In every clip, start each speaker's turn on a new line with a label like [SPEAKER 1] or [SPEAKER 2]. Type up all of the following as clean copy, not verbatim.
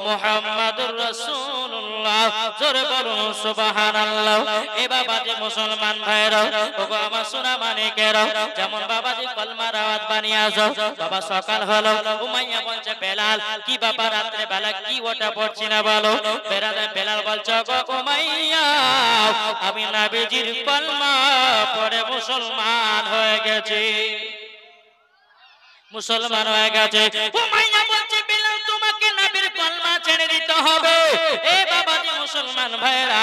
[SPEAKER 1] মুহাম্মাদুর রাসূলুল্লাহ জোরে বলুন সুবহানাল্লাহ। এ বাবাজি মুসলমান ভাইরা ওগো আমার সোনা মানিকেরা, যেমন বাবাজি কলমার আওয়াজ বানিয়ে আসো। বাবা সকাল হলো, উমাইয়া বলছে বেলাল কি বাবা রাত্রে বেলা কি ওটা পড়ছি না বলো। বেলাল বলছে গো উমাইয়া আমি নবীজির কলমা পড়ে মুসলমান হয়ে গেছি, মুসলমান হয়ে গেছে। উমাইয়া বলছে বেলাল তোমাকে নবীর কলমা ছেড়ে দিতে হবে। এ বাবাজি মুসলমান ভাইরা,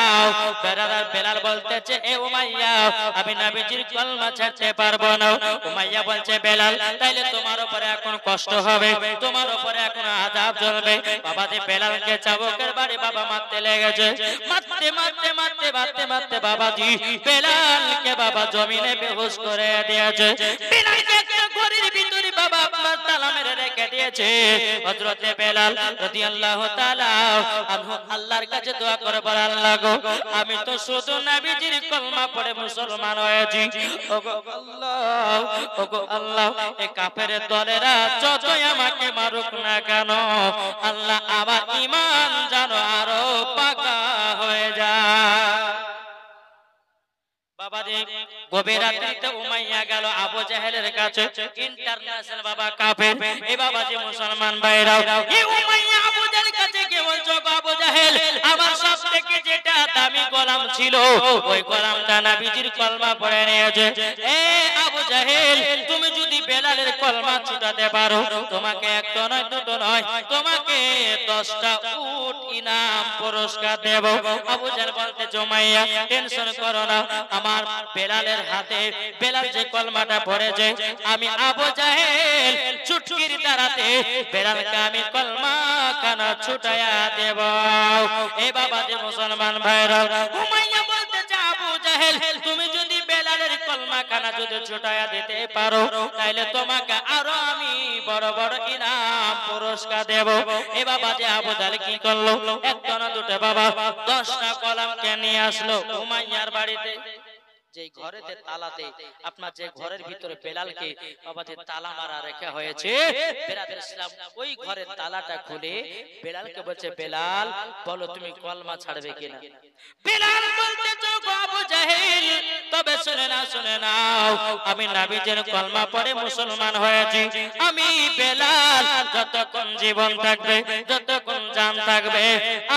[SPEAKER 1] বেলাল বলতেছে এ উমাইয়া আমি নবীজির কলমা ছাড়তে পারবো না। উমাইয়া বলছে বেলাল তাইলে তোমার উপরে এখন কষ্ট হবে, তোমার উপরে এখন আযাব চলবে। বাবাজি বেলালকে চাবুকের বাড়ি বাবা মারতে লেগেছে। মারতে মারতে মারতে মারতে মারতে বাবাজি বেলালকে বাবা জমিনে বেহুশ করে দিয়েছে। বেলালকে একটা ঘরের ভিতরে বাবা আপনার তালা মেরে রেখে দিয়েছে। হযরত বেলাল রাদিয়াল্লাহু তাআলা আনহু আল্লাহর কাছে দোয়া করে বলে আল্লাহ গো আমি তো শুধু নবীজির কলমা পড়ে মুসলমান হয়েছি। ওগো আল্লাহ, ওগো আল্লাহ এই কাফেরের দলেরা যতই আমাকে মারুক না কেন আল্লাহ আমার ঈমান যেন আরো পাকা হয়ে যায়। বাবাজি গভীর রাত্রিতে উমাইয়া গেল আবু জাহেলের কাছে, ইন্টারন্যাশনাল বাবা কাফের। এই বাবাজি মুসলমান ভাইরা এই উমাইয়া আবু জাহেলের কাছে গিয়ে বলছো আবু জাহেল আমার সবথেকে যেটা দামি গোলাম ছিল ওই গোলামটা নবীজির কলমা পড়ে নিয়েছে। এ আবু জাহেল তুমি যদি বেলালের কলমা ছুটাতে পারো তোমাকে একটা নয় দুটো নয় তোমাকে 10টা উট ইনাম পুরস্কার দেব। আবু জাহেল বলতে উমাইয়া টেনশন করো না, আমার বেলালের হাতে বেলাল যে কলমাটা পড়েছে আমি আবু জাহেল চুটকির দ্বারাতে বেলালকে আমি কলমা কানা ছুটায়া দেব। এ বাবা যে মুসলমান ভাইরা উমাইয়া বলতেছে আবু জাহেল তুমি যদি বেলালের কলমা কানা যদি ছুটায়া দিতে পারো তাহলে তোমাকে আরো আমি বড় বড় ইনাম পুরস্কার দেব। এ বাবা যে আবু জাহেল কি করলো একটা না দুটো বাবা 10টা কলমকে নিয়ে আসলো উমাইয়ার বাড়িতে। যে ঘরেতে তালাতে আপনার যে ঘরের ভিতরে বেলালকে বাবাতে তালা মারা রেখা হয়েছে বেরাদের ইসলাম ওই ঘরের তালাটা খুলে বেলালকে বলছে বেলাল বলো তুমি কলমা ছাড়বে কিনা। বেলাল বলতেছো গো আবু জাহেল তবে শুনে নাও আমি নবীজির কলমা পড়ে মুসলমান হয়েছি। আমি বেলাল যতক্ষণ জীবন থাকবে যতক্ষণ জান থাকবে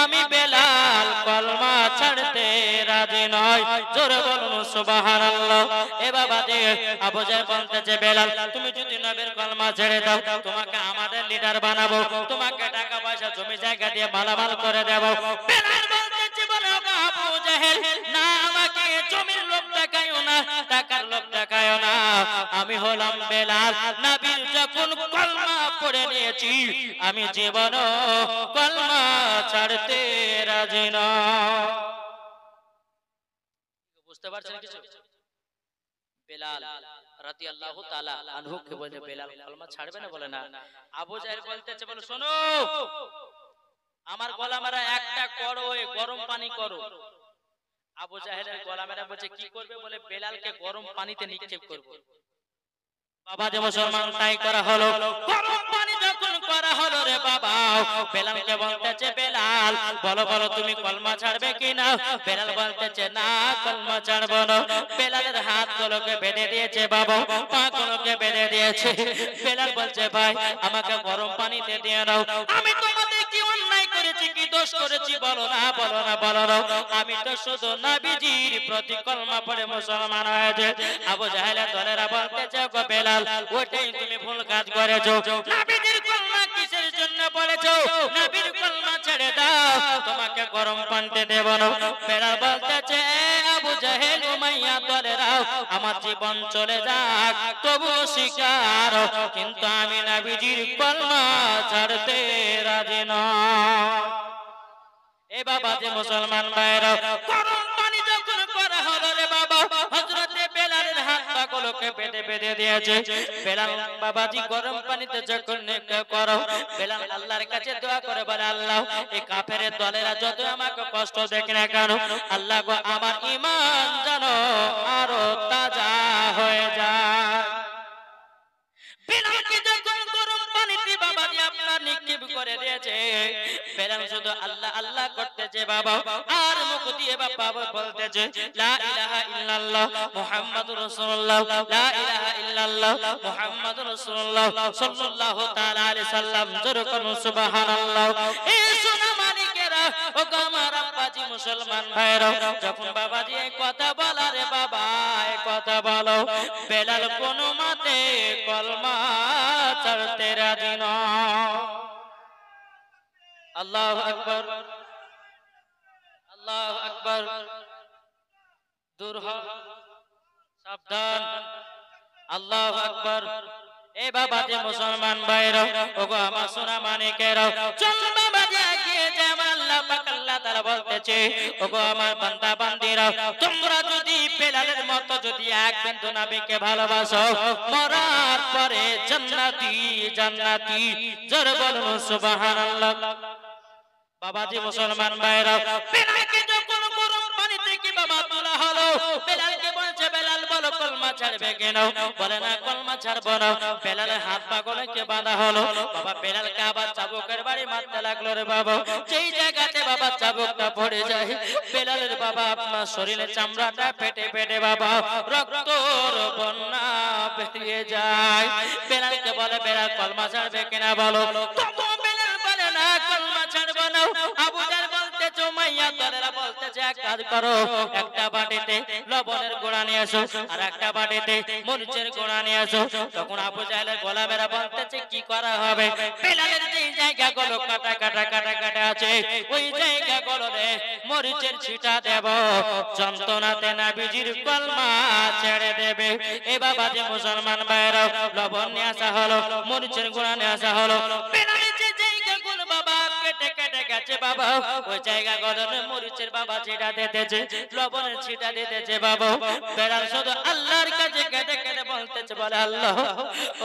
[SPEAKER 1] আমি বেলাল কলমা ছাড়তে রাজি নয়। জোরে বলুন সুবহানাল্লাহ। এ বাবাজি আবু জাহেল বলতেছে বেলাল তুমি যদি নবীর কলমা ছেড়ে দাও তোমাকে আমাদের লিডার বানাবো, তোমাকে টাকা পয়সা জমি জায়গা দিয়ে মালামাল করে দেব। বেলাল বলতেছে বলো আবু জাহেল না আমাকে জমির লোভ দেখায়ও না টাকার লোভ দেখায়ও না, আমি হলাম বেলাল নবীর যখন কলমা পড়ে নিয়েছি আমি জীবনও কলমা ছাড়তে রাজি না। বুঝতে পারছেন কিছু? বেলাল রাদিয়াল্লাহু তাআলা আনহু কে বলে বেলাল কলমা ছাড়বে না বলে না। আবু জাহেল বলতেছে বলে শোনো আমার গোলামেরা একটা করো গরম পানি করো। আবু জাহেলের গোলামেরা বলছে কি করবে বলে বেলালকে গরম পানিতে নিক্ষেপ করব। বাবা যে মুসলমান তাই করা হলো। গরম পানি যখন করা হলো রে বাবা বেলালকে বলতেছে বেলাল বলো বলো তুমি কলমা ছাড়বে কিনা। বেলাল বলতেছে না কলমা ছাড়বো না। বেলালের হাতগুলোকে বেঁধে দিয়েছে বাবা, পাগুলোকে বেঁধে দিয়েছে। বেলাল বলছে ভাই আমাকে গরম পানিতে দিয়ে দাও, আমি তোমাদের কি অন্যায় করেছি কি দোষ করেছি বলো না বলো না বলো না, আমি তো শুধু নবীজির প্রতি কলমা পড়ে মুসলমান হয়েছে। আবু জাহেলের দলেরা বলতেছে গো বেলাল ওইটাই তুমি ভুল কাজ করেছো, নবীজির কলমা কিসের জন্য পড়েছো, নবীর কলমা ছেড়ে দাও তোমাকে গরম পানিতে দেব না। বেলাল বলতেছে আবু জাহেল উমাইয়া দলেরা আমার জীবন চলে যাক তবু স্বীকার কিন্তু আমি নবীজির কলমা ছাড়তে রাজি নই। এ বাবা যে মুসলমান ভাইরা গরম পানি যখন করা হলো রে বাবা হযরত বেলালের হাত পাগুলোকে বেঁধে বেঁধে দিয়েছে। বেলাল বাবাজি গরম পানিতে যখন করো বেলাল আল্লাহর কাছে দোয়া করে বলে আল্লাহ এই কাফেরের দলেরা যত আমাকে কষ্ট দেখে না কেন আল্লাহ গো আমার ঈমান যেন আরো তাজা হয়ে যায়। বেলালকে যখন গরম পানিতে বাবাজি আপনার নিক্ষেপ করে করতেছে, বেলাল শুধু আল্লাহ আল্লাহ করতেছে বাবা, আর মুখ দিয়ে বাবা বলতেছে লা ইলাহা ইল্লাল্লাহ মুহাম্মাদুর রাসূলুল্লাহ, লা ইলাহা ইল্লাল্লাহ মুহাম্মাদুর রাসূলুল্লাহ সাল্লাল্লাহু তাআলা আলাইহি সাল্লাম। জোরে করুন সুবহানাল্লাহ। এই সোনা মানিকেরা, ও আমার আব্বাজি মুসলমান ভাইরা, যখন বাবাজি এই কথা বলা রে বাবা, এই কথা বলো, বেলাল কোনো মতে কলমা ছাড়তে রাজি নয়। আল্লাহু আকবার, আল্লাহু আকবার। দূর হ, সাবধান। আল্লাহু আকবার। এ বাবাজি মুসলমান ভাইরা, ওগো আমার সোনা মানিকেরা, চল বাবাজি এগিয়ে যাব। আল্লাহ পাক আল্লাহ তাআলা বলতেছে, ওগো আমার বান্দা বান্দীরা, তোমরা যদি বেলালের মতো যদি এক বিন্দু নবীকে ভালোবাসো, মরার পরে জান্নাতি জান্নাতি। জোরে বলুন সুবহানাল্লাহ। বাবাজি মুসলমান ভাইরা, বেলালকে যখন গরম পানি থেকে বাবা তোলা হলো, বেলালকে বলছে বেলাল বলো কলমা ছাড়বে কেন? বলে না কলমা ছাড়বো না। বেলালের হাত পা গলাকে বাঁধা হলো। বাবা বেলালকে আবার চাবুকের বাড়ি মারতে লাগলো রে বাবা। যেই জায়গাতে বাবা চাবুকটা পড়ে যায়, বেলালের বাবা আপনার শরীরে চামড়াটা ফেটে ফেটে বাবা রক্তর বন্যা বেরিয়ে যায়। বেলালকে বলে বেলাল কলমা ছাড়বে কিনা বলো। তবু বেলাল বলে না কলমা ছাড়বো না। আবু জাহল বলতেছে, উমাইয়া দলেরা বলতেছে, এক কাজ করো, একটা বাটিতে লবণের গোড়া নিয়ে আসো আর একটা বাটিতে মরিচের গোড়া নিয়ে আসো। তখন আবু জাহলের গোলামেরা বলতেছে কি করা হবে? বেলালের যে জায়গাগুলো কাটা কাটা কাটা কাটা আছে, ওই জায়গাগুলোতে মরিচের ছিটা দেব, যন্ত্রণাতে নবীজির কলমা ছেড়ে দেবে। এ বাবা যে মুসলমান ভাইরা, লবণ নিয়ে আসা হলো, মরিচের গোড়া নিয়ে আসা হলো। বেলালের যে জায়গাগুলো বাবা কেটে কেটে গেছে বাবা, ওই জায়গাগুলোতে মরিচের বাবা ছিটা দিতেছে, লবণের ছিটা দিতেছে বাবা। বেলাল শুধু আল্লাহর কাছে কেটে কেটে বলতেছে, বলে আল্লাহ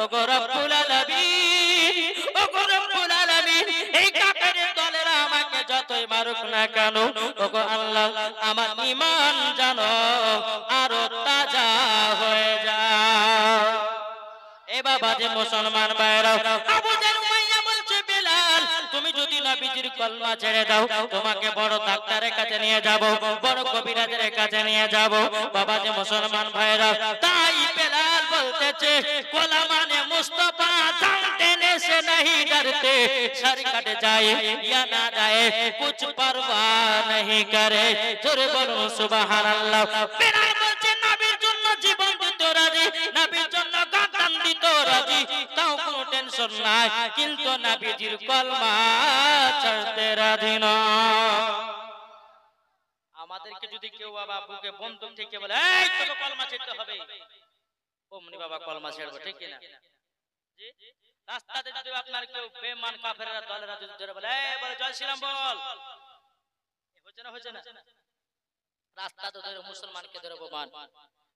[SPEAKER 1] ওগো রব্বুল আলামিন, ওগো রব্বুল আলামিন, এই কাফেরের দলেরা আমাকে যতই মারুক না কেন, ওগো আল্লাহ আমার ঈমান জানো আরো তাজা হয়ে যায়। এ বাবা যে মুসলমান ভাইরা, আবু জাহল উমাইয়া বলছে বেলাল তুমি যদি নবীজির কলমা ছেড়ে দাও, তোমাকে বড় ডাক্তারের কাছে নিয়ে যাব, বড় কবিরাজের কাছে নিয়ে যাব। বাবা যে মুসলমান ভাইরা, তাই বেলাল বলতেছে গোলামানে মুস্তাফা जानते ने से नहीं डरते, सर कट जाए या ना जाए कुछ परवाह नहीं करे। जोरे बोलो सुबहानाल्लाह। बेलाल বলছে নবীর জন্য জীবন দিতে রাজি, নবীর জন্য গান দিতে রাজি, তাও কোনো টেনশন নাই, কিন্তু নবীজির কলমা ছাড়তে রাজি না। আমাদেরকে যদি কেউ বাবা বুকে বন্দুক থেকে বলে এই তোকে কলমা ছাড়তে হবে, ওমনি বাবা কলমা ছাড়বো, ঠিক কি না? জি, রাস্তাতে যদি আপনার কেউ বেঈমান কাফেররা দলেরা যদি ধরে বলে এই বলে জয় শ্রীরাম বল, হচ্ছে না রাস্তাতে ধরে মুসলমানকে ধরে বোমান,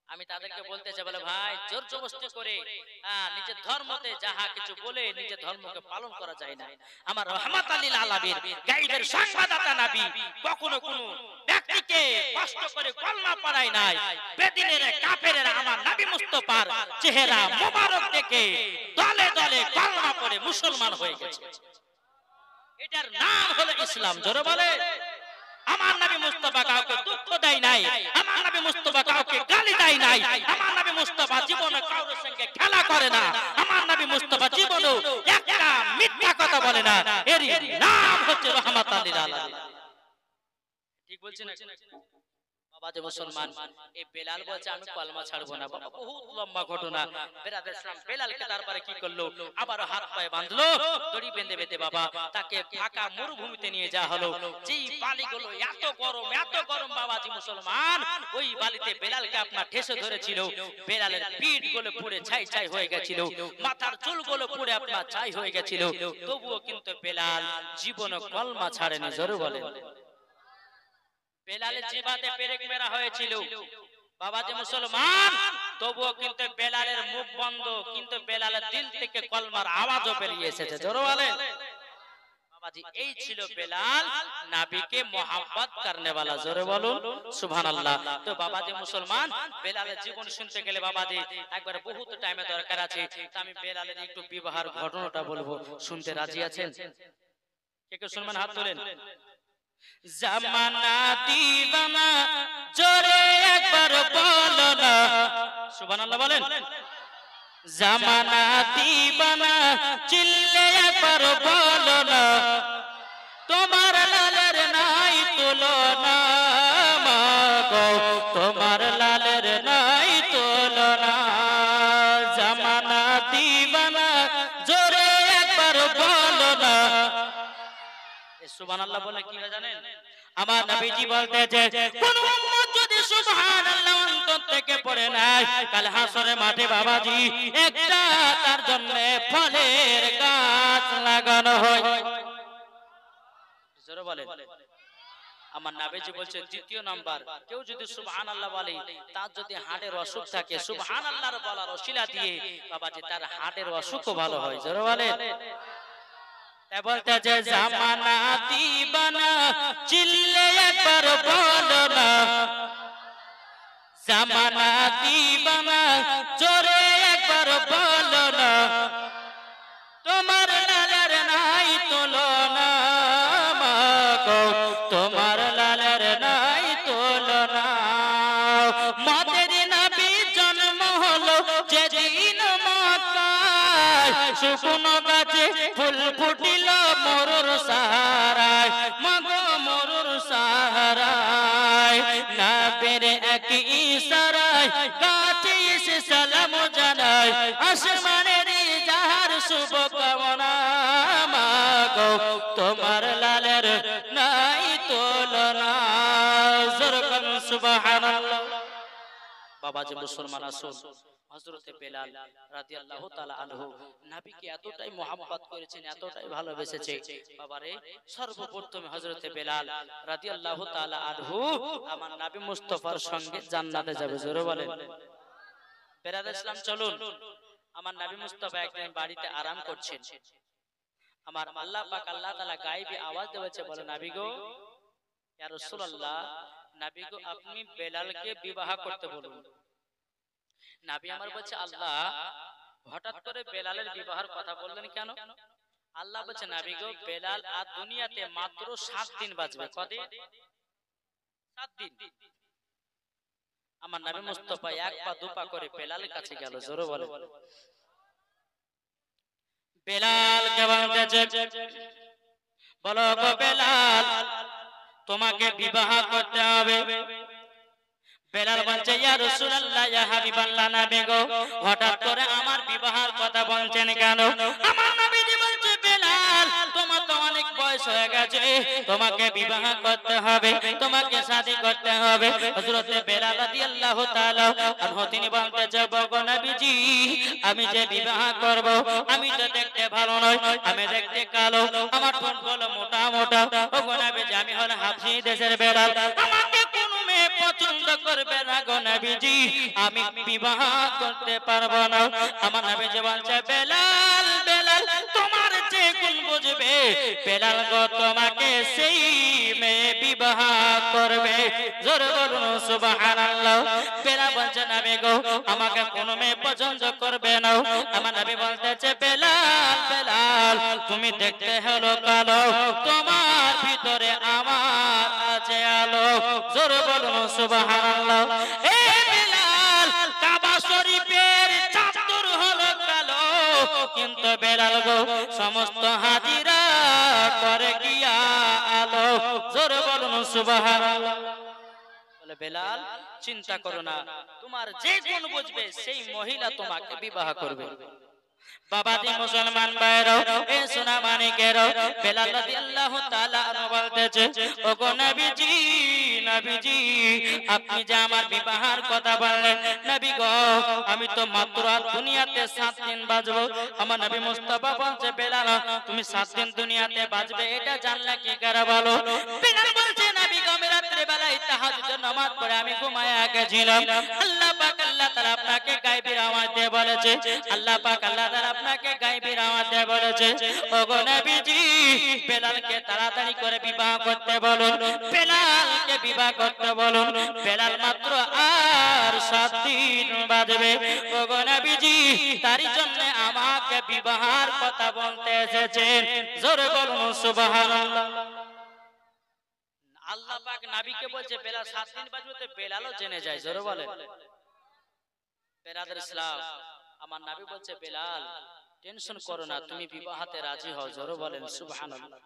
[SPEAKER 1] আমি তাদেরকে বলতে চাই বলে ভাই জোর জবরদস্তি করে নিজের ধর্মতে যাহা কিছু বলে নিজের ধর্মকে পালন করা যায় না। আমার রহমাতুল লিল আলামিন গায়বের সংবাদদাতা নবী কখনো কোনো ব্যক্তিকে কষ্ট করে কলমা পড়ায় নাই। বেদিনের কাফেররা আমার নবী মুস্তাফার চেহারা মোবারক দেখে দলে দলে কলমা পড়ে মুসলমান হয়ে গেছে। এটার নাম হলো ইসলাম। জোরে বলে আমার নবী মুস্তাফা কাউকে দুঃখ দেয় নাই, আমার নবী মুস্তাফা কাউকে গালি দেয় নাই, আমার নবী মুস্তাফা জীবনে কারোর সঙ্গে খেলা করে না, আমার নবী মুস্তাফা জীবনে একটা মিথ্যা কথা বলে না। এর নাম হচ্ছে রহমাতুল লিল আলামিন। ঠিক বলছেন না বাবা যে মুসলমান? এই বেলাল বলছে আমি কলমা ছাড়বো না। বাবা বহুত লম্বা ঘটনা। বেরাদের ইসলাম বেলালকে তারপরে কি করলো, আবার হাত পায়ে বাঁধলো, দড়ি বেঁধে বেঁধে বাবা তাকে ফাঁকা মরুভূমিতে নিয়ে যাওয়া হলো। যেই বালিগুলো এত গরম বাবাজি মুসলমান, ওই বালিতে বেলালকে আপনার ঠেসে ধরেছিল, বেলালের পিঠ গুলো পুড়ে ছাই ছাই হয়ে গেছিল, মাথার চুলগুলো পুড়ে আপনার ছাই হয়ে গেছিল, তবুও কিন্তু বেলাল জীবনে কলমা ছাড়েনি। জোরে বলেন। বেলালের জিহ্বাতে পেরেক মেরা হয়েছিল বাবাজি মুসলমান, তবুও কিন্তু বেলালের মুখ বন্ধ, কিন্তু বেলালের দিল থেকে কলমার আওয়াজও বেরিয়ে এসেছে। জোরে বলেন বাবাজি, এই ছিল বেলাল নবীকে মোহাব্বত করনে वाला। জোরে বলুন সুবহানাল্লাহ। তো বাবাজি মুসলমান বেলালের জীবন শুনতে গেলে বাবাজি একবার বহুত টাইমে দরকার আছে। তো আমি বেলালের একটু বিবাহের ঘটনাটা বলবো, শুনতে রাজি আছেন? কে কে শুনবেন হাত তোলেন। জামানা দিবানা জোরে একবার বলো না সুবহানাল্লাহ বলেন। জামানা দিবানা চিল্লে একবার বলো না তোমার লালের নাই তুলনা মাগো তোমার লালের নাই তুলনা। জামানা দিবানা জোরে একবার বলো না। সুবহানাল্লাহ বলে কি হয় জানেন? আমার নবীজি বলতেছে কোন উম্মত যদি সুবহানাল্লাহ অন্তর থেকে পড়ে নাই কাল হাসরের মাঠে বাবাজি একটা তার জন্য ফলের গাছ লাগানো হয়। জোরে বলেন। আমার নবীজি বলছে দ্বিতীয় নাম্বার কেউ যদি সুবহানাল্লাহ বলে তার যদি হাড়ের অসুখ থাকে সুবহানাল্লাহর বলার ওসিলা দিয়ে বাবাজি তার হাড়ের অসুখও ভালো হয়। জোরে বলেন। তাই বলতেছে জামানা দিবানা চিল্লে একবার বলো না জামানা দিবানা জোরে একবার বলো না তোমার লালের নাই তুলনা মাগো তোমার লালের নাই তুলনা। মদের নবী জন্ম হলো যেদিন মক্কায় শুকনো গাছে ফুল ফুটিল মরুর সাহারায় মাগো মরুর সাহারায় নবীর এক ইশারায় গাছে এসে সালাম জানায় আসমানের যাহার শুভ কামনা মাগো তোমার লালের নাই তুলনা। জোরকান সুবহানাল্লাহ। বাবাজি মুসলমান আসুন হযরতে বেলাল রাদিয়াল্লাহু তাআলা আনহু নবীকে এতটাই mohabbat করেছেন এতটাই ভালোবেসেছে বাবারে সর্বপ্রথমে হযরতে বেলাল রাদিয়াল্লাহু তাআলা আনহু আমার নবী মুস্তাফার সঙ্গে জান্নাতে যাবে। জোরে বলেন। বেলাল ইসলাম চলুন। আমার নবী মুস্তাফা একদিন বাড়িতে আরাম করছেন। আমার আল্লাহ পাক আল্লাহ তাআলা গায়েবী আওয়াজ দিয়েছে বলে নবী গো ইয়া রাসূলুল্লাহ নবী গো আপনি বেলালকে বিবাহ করতে বলুন। নবী আমার বলছে আল্লাহ হঠাৎ করে বেলালের বিবাহের কথা বললেন কেন? আল্লাহ বলছে নবী গো বেলাল আর দুনিয়াতে মাত্র 7 দিন বাঁচবে। কদিন? 7 দিন। আমার নবী মুস্তাফা এক পা দুপা করে বেলালের কাছে গেল। জোরে বলে। বেলাল কে বলতেছে বলো গো বেলাল তোমাকে বিবাহ করতে হবে। বেলাল বলছে ইয়া রাসূলুল্লাহ ইয়া হাবিবাল্লাহ নবী গো হঠাৎ করে আমার বিবাহের কথা বলছেন কেন? আমার নবীজি বলছে বেলাল তোমার তো অনেক বয়স হয়ে গেছে তোমাকে বিবাহ করতে হবে তোমাকে শাদী করতে হবে। হযরতে বেলাল রাদিয়াল্লাহু তাআলা আনহু তিনি বলতেছে গো নবীজি আমি যে বিবাহ করব আমি তো দেখতে ভালো নয় আমি দেখতে কালো আমার ঠোঁট হলো মোটা মোটা। ও গো নবীজি আমি হলো হাবশী দেশের বেলাল আমাকে কোন মেয়ে পছন্দ করবে না গো নবীজি আমি বিবাহ করতে পারবো না। আমার নবীজি বলছে বেলাল বেলাল তোমার যে গুণ বুঝবে বেলাল গো তোমাকে সেই মেয়ে বিবাহ করবে। জোরে বলুন সুবহানাল্লাহ। বেলাল বলছে নবী গো আমাকে কোন মেয়ে পছন্দ করবে না। আমার নবী বলতেছে বেলাল বেলাল তুমি দেখতে হলো কালো তোমার ভিতরে আমার আছে আলো। জোরে বলুন সুবহানাল্লাহ। এ বেলাল কাবা শরীফের চাদর হলো কালো কিন্তু বেলাল গো সমস্ত হাজিরা করে গিয়া আলো। জোরে বলুন সুবহানাল্লাহ। বলে বেলাল চিন্তা করো না তোমার যে গুণ বুঝবে সেই মহিলা তোমাকে বিবাহ করবে। বাবাজি মুসলমান ভাইরা এ সোনা মানিকেরা বেলাল রাদিয়াল্লাহু তাআলা আনহু বলতেছে ওগো নবীজি নবীজি আপনি যে আমার বিবাহের কথা বললেন নবী গো আমি তো মাত্র দুনিয়াতে 7 দিন বাঁচবো। আমার নবী মুস্তাফা বলছে বেলাল তুমি 7 দিন দুনিয়াতে বাঁচবে এটা জানলা কি করে বলো? বেলাল বলছে নবী গো আমি রাতে বেলায় তাহাজ্জুদ নামাজ পড়ে আমি ঘুমায়া গেছিলাম। আল্লাহ পাক আল্লাহ তাআলা আপনাকে গায়বী আওয়াজ দিয়ে বলেছে আল্লাহ পাক আল্লাহ তাআলা আপনাকে গায়বী আওয়াজ দিয়ে বলেছে ওগো নবীজি বেলালকে তাড়াতাড়ি করে বিবাহ করতে বলুন বেলালকে বিবাহ করতে বলুন। বেলাল মাত্র আর 7 দিন বাঁচবে। ওগো নবীজি তারই জন্য আমাকে বিবাহের কথা বলতে এসেছেন। জোরে বলুন সুবহানাল্লাহ। আল্লাহ পাক নবীকে বলছে বেলাল 7 দিন বাজবে, বেলালও জেনে যায়। জোরে বলেন। বেরাদার ইসলাম, আমার নবী বলছে বেলাল টেনশন করো না, তুমি বিবাহতে রাজি হও। জোরে বলেন সুবহানাল্লাহ।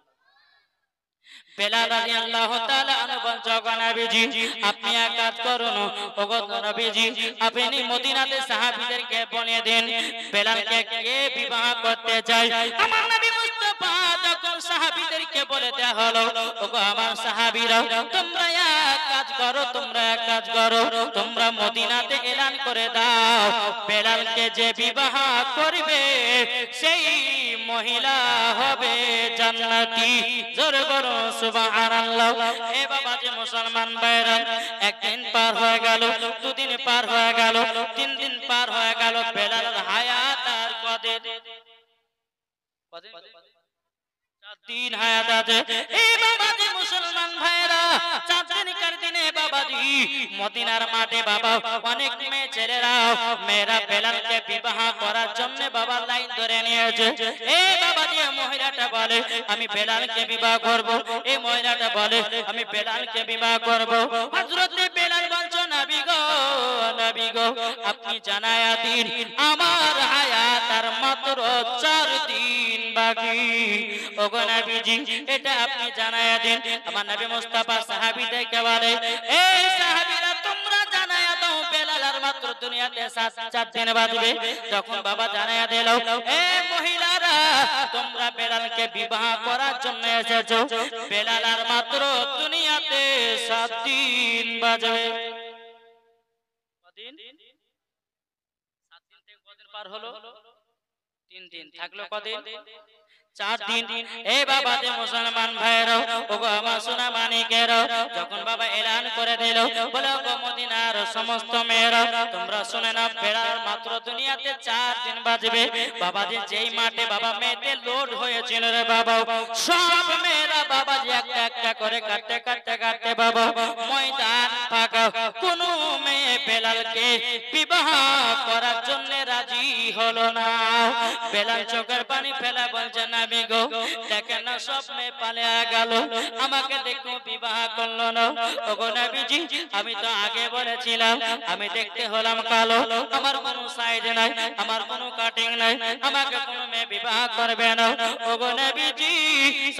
[SPEAKER 1] বেলাল রাদিয়াল্লাহু তাআলা আনহু বলছে ওগো নবীজি আপনি এক কাজ করুন, ওগো নবীজি আপনি মদিনাতে সাহাবীদেরকে বলে দেন বেলালকে কে বিবাহ করতে চায়। আমার নবী মুস্তাফা যখন সাহাবীদেরকে বলে দেয়া হলো, ওগো আমার সাহাবীরা তোমরা এক কাজ করো, তোমরা এক কাজ করো, তোমরা মদিনাতে এলান করে দাও বেলালকে যে বিবাহ করবে সেই মহিলা হবে জান্নাতি। জোরে বলো সুবহানাল্লাহ। এ বাবা যে মুসলমান ভাইরা, একদিন পার হয়ে গেল, দুদিন পার হয়ে গেল, 3 দিন পার হয়ে গেল, বেলালের হায়াত আর কদিন? 4 দিন হায়াত আছে। এই বাবা যে মুসলমান ভাইরা 4 দিনকার দিনে বাবাজি মদিনার মাঠে বাবা অনেক মেয়ে ছেলেরা মেয়েরা বেলালকে বিবাহ করার জন্য বাবা লাইন ধরে নিয়েছে। এই বাবাজি মহিলাটা বলে আমি বেলালকে বিবাহ করব, এই মহিলাটা বলে আমি বেলালকে বিবাহ করব। হযরত বেলাল বলছো নবী গো, নবী গো আপনি জানায়া দিন আমার হায়াত আর মাত্র 4 দিন বাকি। ওগো নবীজি এটা আপনি জানায়া দিন। আমার নবী মুস্তাফা সাহাবীদেরকে বলে এই সাহাবীরা তোমরা জানায়া দাও বেলাল আর মাত্র দুনিয়াতে 4 দিন বাঁচবে। যখন বাবা জানায়া দিল এই মহিলারা তোমরা বেলালকে বিবাহ করার জন্য এসেছো, বেলাল আর মাত্র দুনিয়াতে 7 দিন বাঁচবে। কদিন? 7 দিন থেকে কদিন পার হলো? 3 দিন থাকলো কদিন? 4 দিন। এই বাবা যে মুসলমান ভাইরা, ওগো আমার সোনা মানিকেরা, যখন বাবা এলান করে দিল বলে ওগো মদিনার সমস্ত মেয়েরা তোমরা শুনে নাও বেলাল মাত্র দুনিয়াতে 4 দিন বাঁচবে। বাবা যে যেই মাঠে বাবা মেয়েদের লোড হয়েছিল রে বাবা, সব মেয়েরা বাবা যে একটা একটা করে কাটতে কাটতে কাটতে বাবা ময়দান ফাঁকা, কোন মেয়ে বেলালকে বিবাহ করার জন্য রাজি হলো না। বেলাল চোখের পানি ফেলা বলছে নবী গো দেখেন না সব মেয়ে পালিয়ে গেল, আমাকে দেখো বিবাহ করলো না। ওগো নবীজি আমি তো আগে বলেছিলাম আমি দেখতে হলাম কালো, আমার কোনো সাইজ নাই, আমার কোনো কাটিং নাই, আমাকে কোনো মেয়ে বিবাহ করবে না। ওগো নবীজি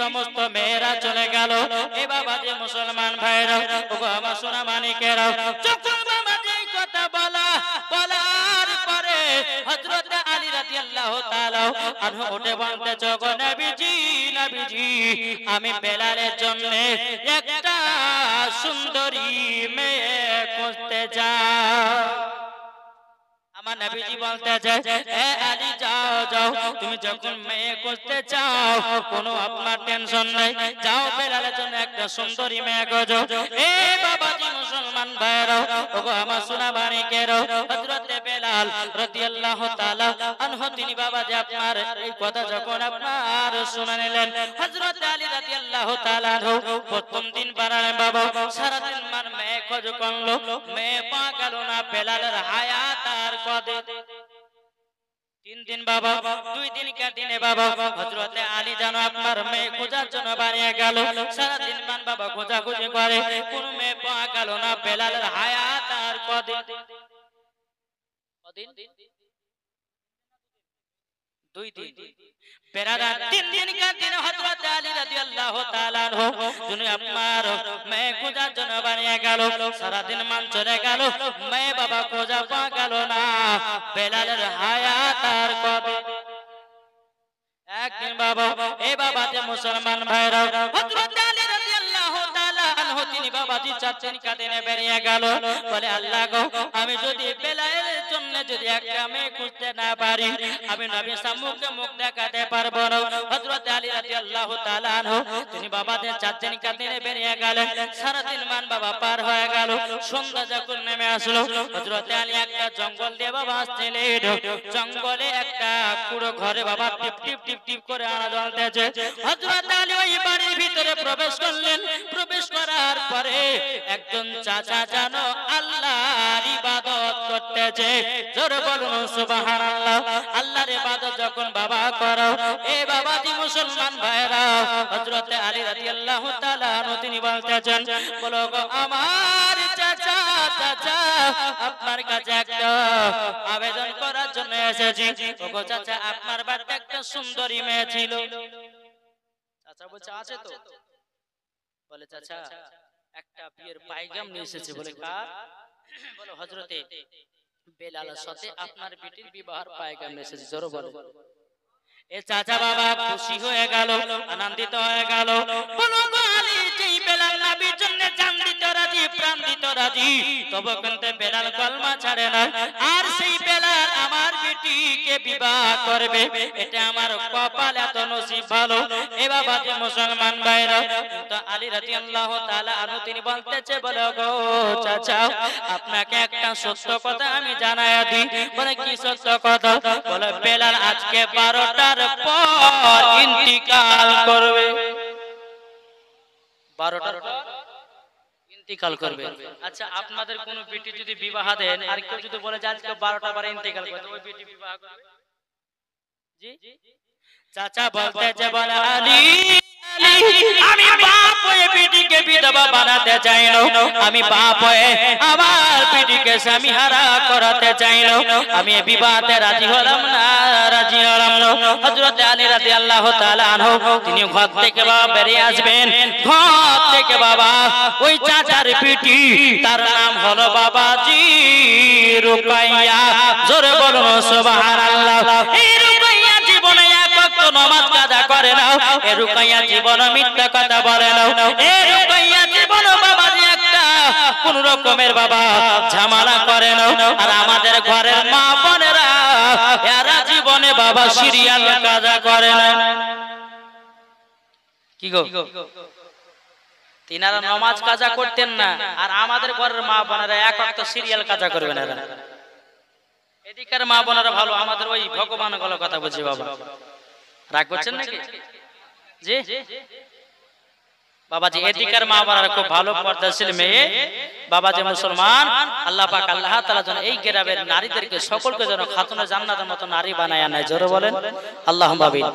[SPEAKER 1] সমস্ত মেয়েরা চলে গেল। এ বাবা যে মুসলমান ভাইরা, ওগো আমার সোনা মানিকেরা, যখন বাবা যে কথা বলার পরে হযরত আলী রাদিয়াল্লাহু তাআলা আনহু উঠে বলতেছে ওগো নবীজি, নবীজি আমি বেলালের জন্য একটা সুন্দরী মেয়ে খুঁজতে যাই। আমার নবীজি বলতেছে এ আলী যাও যাও, তুমি যখন মেয়ে খুঁজতে চাও কোনো আপনার টেনশন নাই, যাও বেলালের জন্য একটা সুন্দরী মেয়ে খোঁজো। এ বাবাজি মুসলমান ভাইরা, ওগো আমার সোনা মানিকেরা, হযরত বেলাল রাদিয়াল্লাহু তাআলা আনহু তিনি বাবাজি আপনার এই কথা যখন আপনার শুনে নিলেন, হযরত আলী রাদিয়াল্লাহু তাআলা আনহু প্রথম দিন বাড়ালেন বাবা সারা দিন মান মেয়ে খোঁজ করলো, মেয়ে পা গেল না। বেলালের হায়াত আর কদিন? 3 দিন বাবা। 2 দিনকার দিনে বাবা হযরত আলী জানো আপনার মেয়ে খোঁজার জন্য বাড়িয়ে গেল, সারা দিন মান বাবা খোঁজাখুঁজি করে, কোন মেয়ে পা গেল না। বেলালের হায়াত আর কদিন? কদিন? 2 দিন। বেরাদা 3 দিনকার দিনে হযরত আলী রাদিয়াল্লাহু তাআলা আনহু যিনি আপনার মেয়ে খোঁজার জন্য বাড়িয়ে গেল, সারা দিন মান চলে গেল, মেয়ে বাবা খোঁজা পা গেল না। বেলালের হায়াত আর কবে? একদিন বাবা এই বাবা যে মুসলমান ভাইরা, হযরত আলী রাদিয়াল্লাহু তাআলা আনহু তিনি বাবাজি 4 দিনকার দিনে বেরিয়ে গেল, বলে আল্লাহ গো আমি যদি বেলালের জন্য যদি একটা মেয়ে খুঁজতে না পারি আমি নবী সম্মুখে মুখ দেখাতে পারবো না। হযরত আলী রাদিয়াল্লাহু তাআলা আনহু তিনি বাবাদের 4 দিনকার দিনে বেরিয়ে গেলেন, সারা দিন মান বাবা পার হয়ে গেল। সন্ধ্যা যখন নেমে আসলো হযরত আলী একটা জঙ্গল দিয়ে বাবা আসছিলেন, জঙ্গলে একটা কুড়ো ঘরে বাবা টিপ টিপ টিপ টিপ করে আনা জ্বলতেছে। হযরত আলী ওই বাড়ির ভিতরে প্রবেশ করলেন। প্রবেশ করার পরে একজন চাচা জানো আল্লাহর ইবাদত করতে বলতেছে জোরে বলুন সুবহানাল্লাহ। আল্লাহর ইবাদত যখন বাবা করো এ বাবাজি মুসলমান ভাইরা, হযরত আলী রাদিয়াল্লাহু তাআলা আনহু তিনি বলতেছেন বলো গো আমার চাচা চাচা আপনার কাছে একটা আবেদন করার জন্য এসেছি। ওগো চাচা আপনার বাড়িতে একটা সুন্দরী মেয়ে ছিল। চাচা বলছে আছে তো। বলে চাচা একটা বিয়ের পায়গাম নিয়ে এসেছে। বলে কার? বলে হযরতে বেলালের সাথে আপনার বেটির বিবাহের পায়গাম নিয়ে এসেছে। জোরে বলে। এ চাচা বাবা খুশি হয়ে গেল, আনন্দিত হয়ে গেল। বলো গো আলী যেই বেলাল নবীর জন্য জান দিতে রাজি, প্রাণ দিতে রাজি, তবে কিন্তু বেলাল কলমা ছাড়ে না। আর সেই বেলাল আমার বেটিকে বিবাহ করবে, এটা আমার কপাল এত নসিব ভালো। এ বাবা যে মুসলমান ভাইরা, কিন্তু আলী রাদিয়াল্লাহু তাআলা আনহু তিনি বলতেছে বলে গো চাচা আপনাকে একটা সত্য কথা আমি জানায়া দিই। বলে কি সত্য কথা? বলে বেলাল আজকে 12টার পর ইন্তিকাল করবে। 12টার পর ইন্তিকাল করবে। আচ্ছা আপনাদের কোন বেটি যদি বিবাহ দেন আর কেউ যদি বলে যে আজকে 12টা পরে ইন্তিকাল করবে, ওই বেটি বিবাহ করবে? জি চাচা বলতেছে বলে আলী আমি বাপ হয়ে বেটিকে বিধবা বানাতে চাই না, আমি বাপ হয়ে আমার বেটিকে স্বামী হারা করাতে চাই না, আমি বিবাহতে রাজি হলাম না, রাজি হলাম না। হযরত আলী রাদিয়াল্লাহু তাআলা আনহু তিনি ঘর থেকে বাবা বেরিয়ে আসবেন। ঘর থেকে বাবা ওই চাচার বেটি, তার নাম হলো বাবাজি রুকাইয়া। জোরে বলুন সুবহানাল্লাহ। এই রুকাইয়া জীবনে এক ওয়াক্ত নামাজ কাজা করে না, এ রুকাইয়া জীবন মিথ্যা কথা বলে না, এ রুকাইয়া জীবন বাবাজি একটা কোন রকমের বাবা ঝামেলা করে না। আর আমাদের ঘরের মা বোনেরা এরা জীবনে বাবা সিরিয়াল কাজা করে না। কি গো তিনারা নামাজ কাজা করতেন না, আর আমাদের ঘরের মা বোনেরা এক ওয়াক্ত সিরিয়াল কাজা করবেন। এরা এদিকের মা বোনেরা ভালো, আমাদের ওই ভগবান গুলো কথা বলছি। বাবা রাগ করছেন নাকি? জি বাবাজি এদিকের মা বোনেরা খুব ভালো পর্দাশীল মেয়ে। বাবাজি মুসলমান আল্লাহ পাক আল্লাহ তাআলা যেন এই গ্রামের নারীদেরকে সকলকে যেন খাতুনে জান্নাতের মতো নারী বানায়া নেয়। জোরে বলেন আল্লাহুম্মা আমিন।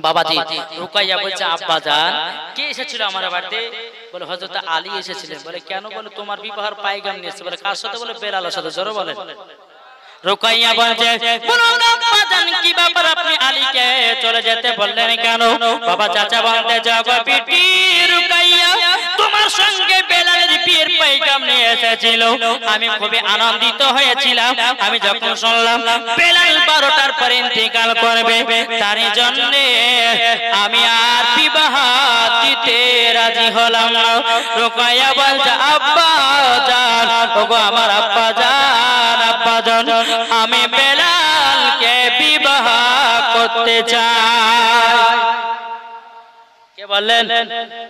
[SPEAKER 1] বাবাজি রুকাইয়া বলছে আব্বা জান কে এসেছিল আমার বাড়িতে? বলে হযরত আলী এসেছিলেন। বলে কেন? বলে তোমার বিবাহের পায়গাম নিয়েছে। বলে কার সাথে? বলে বেলালের সাথে। জোরে বলেন। রুকাইয়া বলছে বলো আব্বা জান কি ব্যাপার, আপনি আলীকে চলে যেতে বললেন কেন? বাবা চাচা বলতে যাগো বিটি রুকাইয়া তোমার সঙ্গে বেলালের বিয়ের পায়গাম নিয়ে এসেছিল, আমি খুবই আনন্দিত হয়েছিলাম। আমি যখন শুনলাম বেলাল 12টার পরে ইন্তিকাল করবে, তারই জন্য আমি আর বিবাহ দিতে রাজি হলাম না। রুকাইয়া বলছে আব্বা জান, ওগো আমার আব্বা জান, আব্বা জান আমি বেলালকে বিবাহ করতে চাই। কে বললেন?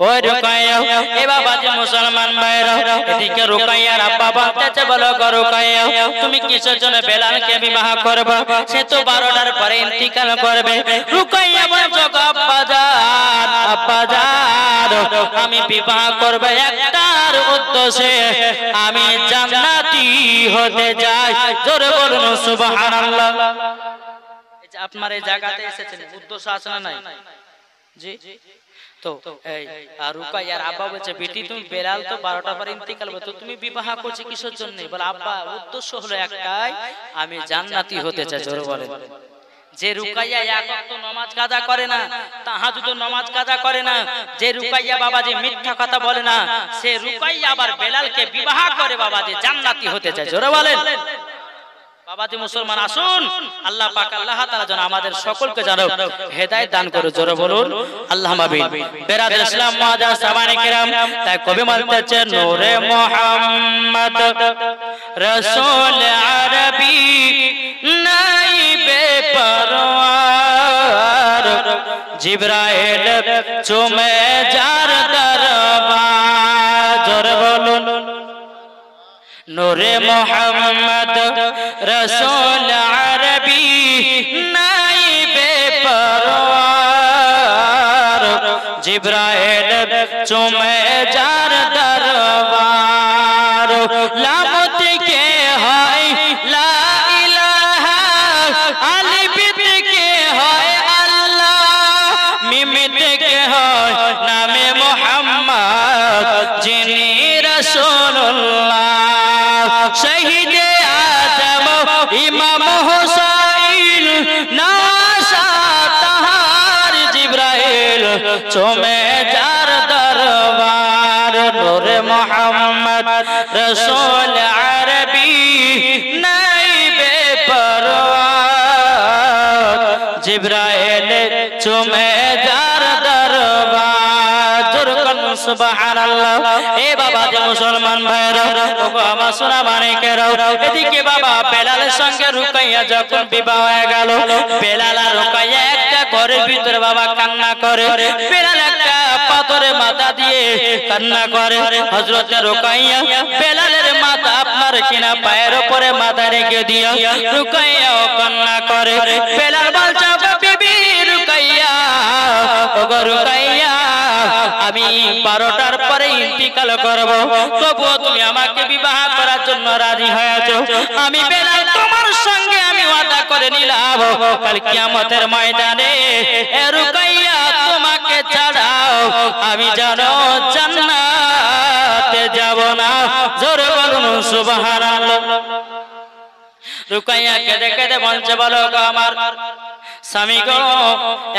[SPEAKER 1] ওই রুকাইয়া। এ বাবাজি মুসলমান ভাইরা এদিকে রুকাইয়ার আব্বা বলতেছে বলো গো রুকাইয়া তুমি কিসের জন্য বেলালকে বিবাহ করবে? সে তো 12টার পরে ইন্তিকাল করবে। রুকাইয়া বলছে আব্বা জান, আব্বা জান আমি বিবাহ করব একটার উদ্দেশ্যে, আমি জান্নাতি হতে চাই। জোরে বলুন সুবহানাল্লাহ। এই যে আপনার এই জায়গাতে এসেছেন উদ্দেশ্য আছে না নাই? জি তো এই রুকাইয়ার আব্বা বলছে বেটি তুমি বেলাল তো 12টা পরে ইন্তিকাল হবে, তো তুমি বিবাহ করছো কিসের জন্য? বলে আব্বা উদ্দেশ্য হলো একটাই, আমি জান্নাতি হতে চাই। জোরে বলেন। যে রুকাইয়া এক ওয়াক্ত নামাজ কাজা করে না, তাহাজ্জুদ নামাজ কাজা করে না, যে রুকাইয়া বাবাজি মিথ্যা কথা বলে না, সে রুকাইয়া আবার বেলালকে বিবাহ করে বাবাজি জান্নাতি হতে চায়। জোরে বলেন। বাবাজি মুসলমান আসুন আল্লাহ পাক আল্লাহ তাআলা যেন আমাদের সকলকে যেন হেদায়েত দান করে। জোরে বলুন আল্লাহুম্মা আমিন। বেরাদর ইসলাম মুআজ্জাজ সাহাবায়ে কিরাম, তাই কবি বলতেছেন নূরে মুহাম্মদ রাসূল আরবি নাইবে পরওয়ার, জিবরাইল চুমে যার দরবার। জোরে বলুন নূরে মুহাম্মদ রাসূল আরবি নাইবে পরওয়ার, জিবরাইল চুমে যার দরবার। লাম থেকে হয় চুমে যার দরবার নূরে মোহাম্মদ রসূল আরবি নাই বেপরওয়া জিবরাইল চুমে যার দরবার জোরকন সুবহানাল্লাহ। এ বাবা যে মুসলমান ভাইরা ওগো আমার সোনা মানিকেরাও এদিকে বাবা বেলালের সঙ্গে রুকাইয়া যখন বিবাহ হয়ে গেল বেলাল আর রুকাইয়া একটা ঘরের ভিতরে বাবা কান্না করে বেলাল একটা পাথরে মাথা দিয়ে কান্না করে হযরত রুকাইয়া বেলালের মাথা আপনার কিনা পায়ের উপরে মাথা রেখে দিয়া রুকাইয়াও কান্না করে বেলাল বলছে বিবি রুকাইয়া ওগো রুকাইয়া আমি 12টার পরে ইন্তিকাল করব তবুও তুমি আমাকে বিবাহ করার জন্য রাজি হয়েছো আমি বেলাল তোমার সঙ্গে আমি ওয়াদা করে নিলাম কাল কিয়ামতের ময়দানে এ রুকাইয়া তোমাকে ছাড়াও আমি যেন জান্নাতে যাব না জোরে বলুন সুবহানাল্লাহ। রুকাইয়া কেঁদে কেঁদে বলছে বলো গো আমার স্বামী গো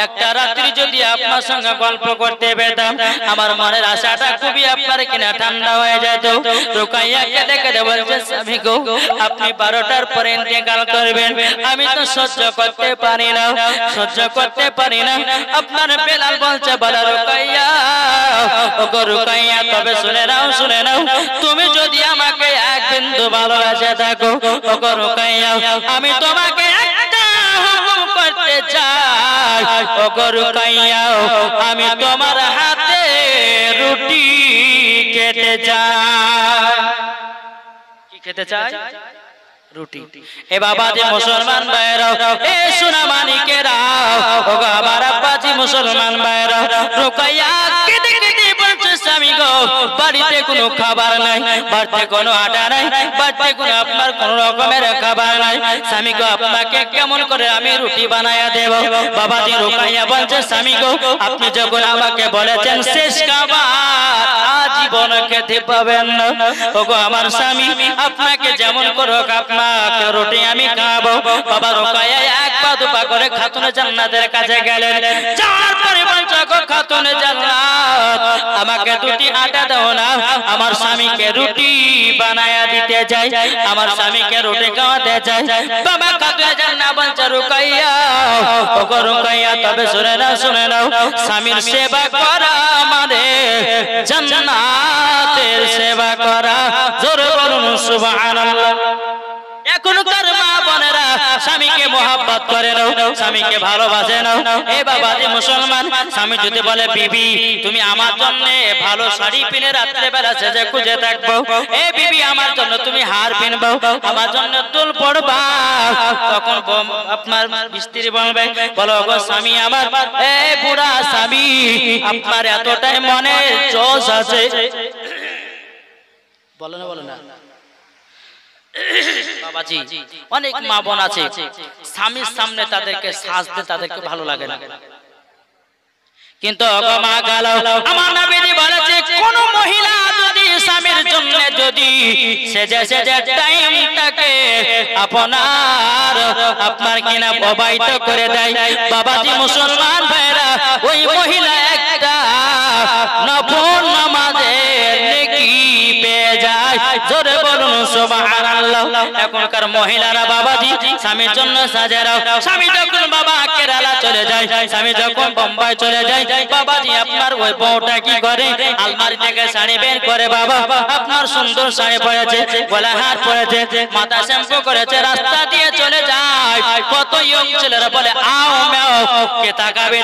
[SPEAKER 1] একটা রাত্রি যদি আপনার সঙ্গে গল্প করতে পেতাম আমার মনের আশাটা খুবই আপনার কিনা ঠান্ডা হয়ে যেত। রুকাইয়া কেঁদে কেঁদে বলছে স্বামী গো আপনি 12টার পরে ইন্তেকাল করবেন আমি তো সহ্য করতে পারি না সহ্য করতে পারি না। আপনার বেলাল বলছে বলো রুকাইয়া ওগো রুকাইয়া তবে শুনে নাও তুমি যদি আমাকে এক বিন্দু ভালোবাসে থাকো ওগো রুকাইয়া আমি তোমাকে একটা হুকুম করতে চাই ওগো রুকাইয়া আমি তোমার হাতে রুটি খেতে চাই। কি খেতে চাই? রুটি। এ বাবা যে মুসলমান ভাইরা এ সোনা মানিকেরা ওগো আমার আব্বাজি মুসলমান ভাইরা রুকাইয়া কেঁদে কেঁদে বলছে স্বামী গো বাড়িতে কোনো খাবার নাই বাড়িতে কোনো আটা নাই বাড়িতে কোনো আপনার কোনো রকমের খাবার নাই স্বামী গো আপনাকে কেমন করে আমি রুটি বানায়া দেব। বাবাজি রুকাইয়া বলছে স্বামী গো আপনি যখন আমাকে বলেছেন শেষ খাবার আজীবন খেতে পাবেন না ওগো আমার স্বামী আপনাকে যেমন করো আপনাকে রুটি আমি খাবো। বাবা রুকাইয়া এক পা দুপা করে খাতুনে জান্নাতের কাছে গেলেন যাওয়ার পরে বলছে গো খাতুনে জান্নাত আমাকে দুটি আটা দাও না আমার স্বামীকে রুটি বানায়া দিতে যাই আমার স্বামীকে রুটি খাওয়াতে চাই। বাবা খাতুনে জান্নাত বলছে রুকাইয়া ওগো রুকাইয়া তবে শুনে নাও স্বামীর সেবা করা মানে জান্নাতের সেবা করা জোরে বলুন সুবহানাল্লাহ। এখনকার মা বোনেরা স্বামীকে মোহাব্বত করে নাও স্বামীকে ভালোবাসে নাও। এ বাবা যে মুসলমান স্বামী যদি বলে বিবি তুমি আমার জন্য ভালো শাড়ি কিনে রাত্রে বেলা সেজে খুঁজে থাকবো এ বিবি আমার জন্য তুমি হার কিনবো আমার জন্য দুল পড়বা তখন আপনার স্ত্রী বলবে বলো গো স্বামী আমার এ বুড়া স্বামী আপনার এতটাই মনে জোশ আছে বলো না বাবাজি অনেক মা বোন আছে স্বামীর সামনে তাদেরকে সাজতে তাদেরকে ভালো লাগে না কিন্তু মা গেল আমার নবীজি বলেছে কোন মহিলা যদি স্বামীর জন্য যদি সেজে টাইমটাকে আপনার কিনা প্রবাহিত করে দেয় বাবাজি মুসলমান ভাইরা ওই মহিলা একটা নফল নামাজের নেকি পেয়ে যায় জোরে বলুন সুবহানাল্লাহ। এখনকার মহিলারা বাবাজি স্বামীর জন্য সাজে রাও স্বামী যখন বাবা কেরালা চলে যায় স্বামী যখন বোম্বাই চলে যায় বাবাজি আপনার ওই বউটা কি করে আলমারি থেকে শাড়ি বের করে বাবা আপনার সুন্দর শাড়ি পরেছে গলা হার পরেছে মাথা শ্যাম্পু করেছে রাস্তা দিয়ে চলে যায় কত ইয়ং ছেলেরা বলে আও মেও কে তাকাবে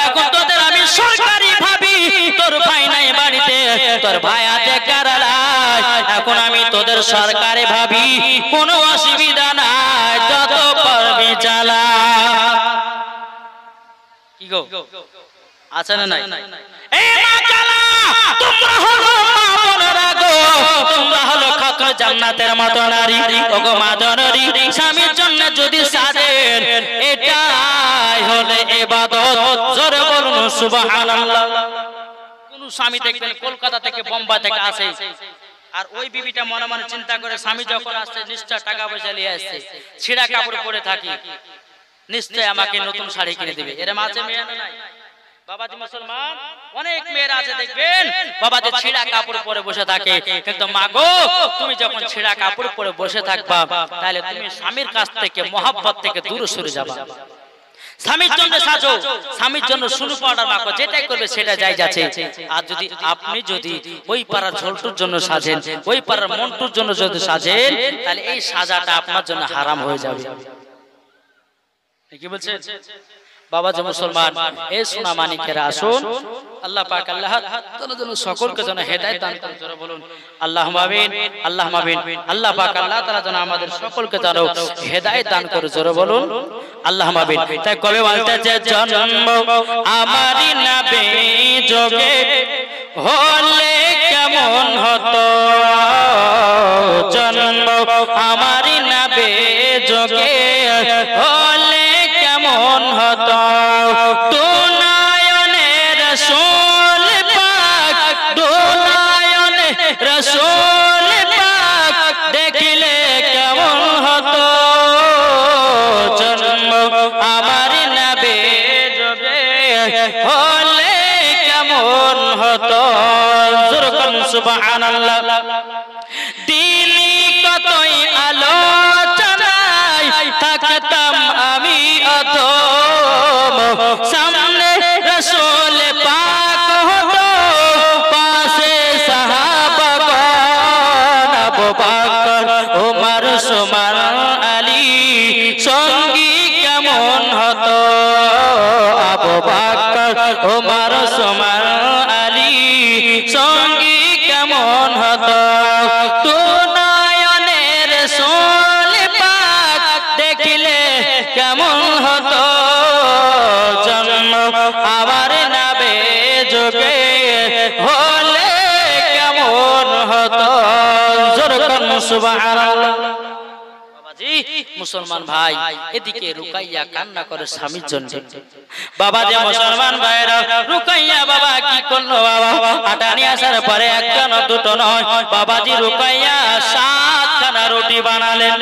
[SPEAKER 1] এখন তোদের আমি সরকারি ভাবি তোর ভাই নাই বাড়িতে তোর ভাই আছে কেরালায় এখন আমি তোদের সরকারি ভাবি কোনো অসুবিধা নাই যত পারবি চালা কি গো আছে না নাই এই মা চালা তোমরা হলো মা বোনেরা গো তোমরা হলো খাতুন জান্নাতের মতো নারী ওগো মা জননী স্বামীর জন্য যদি সাজেন এটাই হলো ইবাদত জোরে বলুন সুবহানাল্লাহ। কোন স্বামী দেখবেন কলকাতা থেকে বোম্বাই থেকে আসে আর ওই বিবিটা মনে মনে চিন্তা করে স্বামী যখন আসছে নিশ্চয় টাকা পয়সা নিয়ে আসছে ছিঁড়া কাপড় পরে থাকি নিশ্চয় আমাকে নতুন শাড়ি কিনে দিবে এর মাঝে মেয়ে নাই বাবাজি মুসলমান, অনেক মেয়েরা আছে দেখবেন বাবাজি ছিঁড়া কাপড় পরে বসে থাকে, কিন্তু মা গো তুমি যখন ছিঁড়া কাপড় পরে বসে থাকবা তাহলে তুমি স্বামীর কাছ থেকে মহব্বত থেকে দূরে সরে যাবা। স্বামীর জন্য সাজো, স্বামীর জন্য সুনু পাউডার মাখো, যেটাই করবে সেটা যাই যাচ্ছে। আর যদি আপনি যদি ওই পাড়ার ঝোলটুর জন্য সাজেন, ওই পাড়ার মন্টুর জন্য যদি সাজেন, তাহলে এই সাজাটা আপনার জন্য হারাম হয়ে যাবে। কি বলছেন বাবাজি মুসলমান? এই সোনা মানিকেরা আসুন, আল্লাহ পাক আল্লাহ তাআলা যেন সকলকে যেন হেদায়েত দান করেন। জোরে বলুন আল্লাহুম্মা আমিন, আল্লাহুম্মা আমিন। আল্লাহ পাক আল্লাহ তাআলা যেন আমাদের সকলকে যেন হেদায়েত দান করে। জোরে বলুন আল্লাহুম্মা আমিন। তাই কবে বলতেছে জন্ম আমারই নবী যোগে হলে কেমন হতো, জন্ম আমারই নবী যোগে হলে কেমন হতো, দুনায়নে রাসূল পাক, দুনায়নে রাসূল পাক দেখিলে কেমন হতো, জন্ম আমার নবী যোগে হলে কেমন হতো। জোরকন সুবহানাল্লাহ। দিলি কতই আলোচনায় থাকতাম আমি অথম, সামনে রাসূল পাক হতো, পাশে সাহাবাগণ, আবু বকর ওমর ওসমান আলী, সঙ্গী কেমন হতো, আবু বকর ওমর ওসমান আলী, সঙ্গী কেমন হতো, দুনায়নের রাসূল পাক দেখিলে কেমন হতো, জন্ম আমার নবী যোগে হলে কেমন হতো। জোরকন সুবহানাল্লাহ। বাবাজি মুসলমান ভাই, এদিকে রুকাইয়া কান্না করে স্বামীর জন্য। বাবাজি মুসলমান ভাইরা, রুকাইয়া বাবা কি করলো? বাবা আটা নিয়ে আসার পরে একটা না দুটো নয়, বাবাজি রুকাইয়া 7খানা রুটি বানালেন,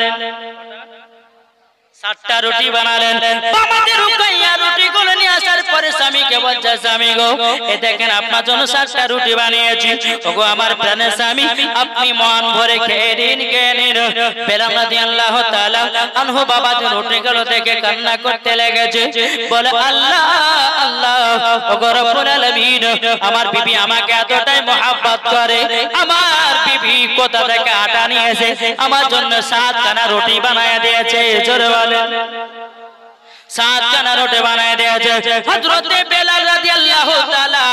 [SPEAKER 1] 7টা রুটি বানালেন। বাবাজি রুকাইয়া রুটিগুলো নিয়ে আসার পরে স্বামীকে বলছে, স্বামী গো এ দেখেন আপনার জন্য 7টা রুটি বানিয়েছি। ওগো আমার প্রাণের স্বামী, আপনি মন ভরে খেয়ে নিন, খেয়ে নিন। বেলাল রাদিয়াল্লাহু তাআলা আনহু বাবাজি রুটিগুলো দেখে কান্না করতে লেগেছে, বলে আল্লাহ আল্লাহ, ওগো রব্বুল আলামিন, আমার বিবি আমাকে এতটাই মহব্বত করে, আমার বিবি কোথা থেকে আটা নিয়ে এসে আমার জন্য 7খানা রুটি বানায় দিয়েছে। জোরে বলেন 7খানা রুটি বানায় দিয়েছে। হযরত বেলাল রাদিয়াল্লাহু তাআলা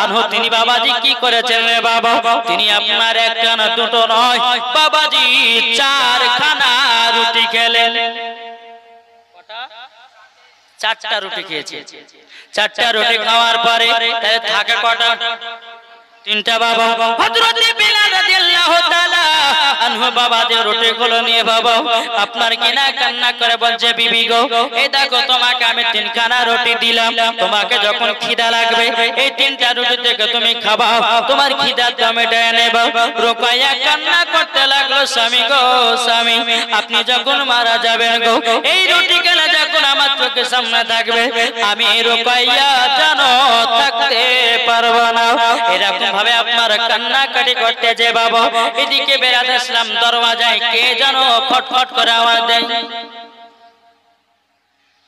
[SPEAKER 1] আনহু তিনি বাবাজি কি করেছেন রে বাবা? তিনি আপনার একটা না দুটো নয়, বাবাজি 4খানা রুটি খেলেন। কটা? 4টা রুটি খেয়েছে। 4টা রুটি খাওয়ার পরে তাহলে থাকে কটা? 3টা। বাবা হযরত বেলাল রাদিয়াল্লাহু তাআলা আনহু বাবাজি রুটিগুলো নিয়ে বাবা আপনার কিনা কান্না করে বলছে, বিবি গো এই দেখো তোমাকে আমি 3খানা রুটি দিলাম, তোমাকে যখন খিদা লাগবে এই 3টা রুটি থেকে তুমি খাবা, তোমার খিদা মেটায় নেবা। রুকাইয়া কান্না করতে লাগলো, স্বামী গো স্বামী, আপনি যখন মারা যাবেন গো, এই রুটিগুলো যখন আমার চোখের সামনে থাকবে, আমি রুকাইয়া জানো থাকতে পারবো না। এরকম ভাবে আপনার কান্নাকাটি করতে যে বাবা, এদিকে বেলাল ইসলাম দরওয়াজায় কে জানো ফটফট করে আওয়াজ দেয়।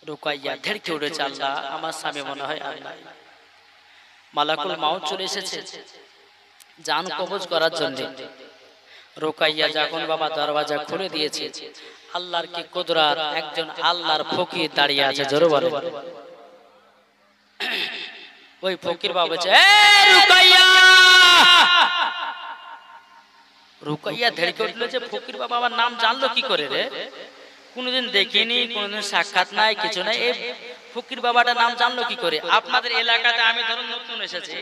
[SPEAKER 1] রুকাইয়া ধেড়কে উঠেছে, আল্লাহ আমার স্বামী মনে হয় আল্লাহ, মালাকুল মাউত চলে এসেছে জান কবজ করার জন্য। রুকাইয়া যখন বাবা দরওয়াজা খুলে দিয়েছে, আল্লাহর কি কুদরত, একজন আল্লাহর ফকির দাঁড়িয়ে আছে। জোরে বলে ওই ফকির বাবা বলছে, এ রুকাইয়া। রুকাইয়া ধেড়কে উঠলো যে ফকির বাবা আমার নাম জানলো কি করে রে? কোনোদিন দেখিনি, কোনোদিন সাক্ষাৎ নাই, কিছু নাই, এই ফকির বাবাটার নাম জানলো কি করে? আপনাদের এলাকাতে আমি ধরুন নতুন এসেছি,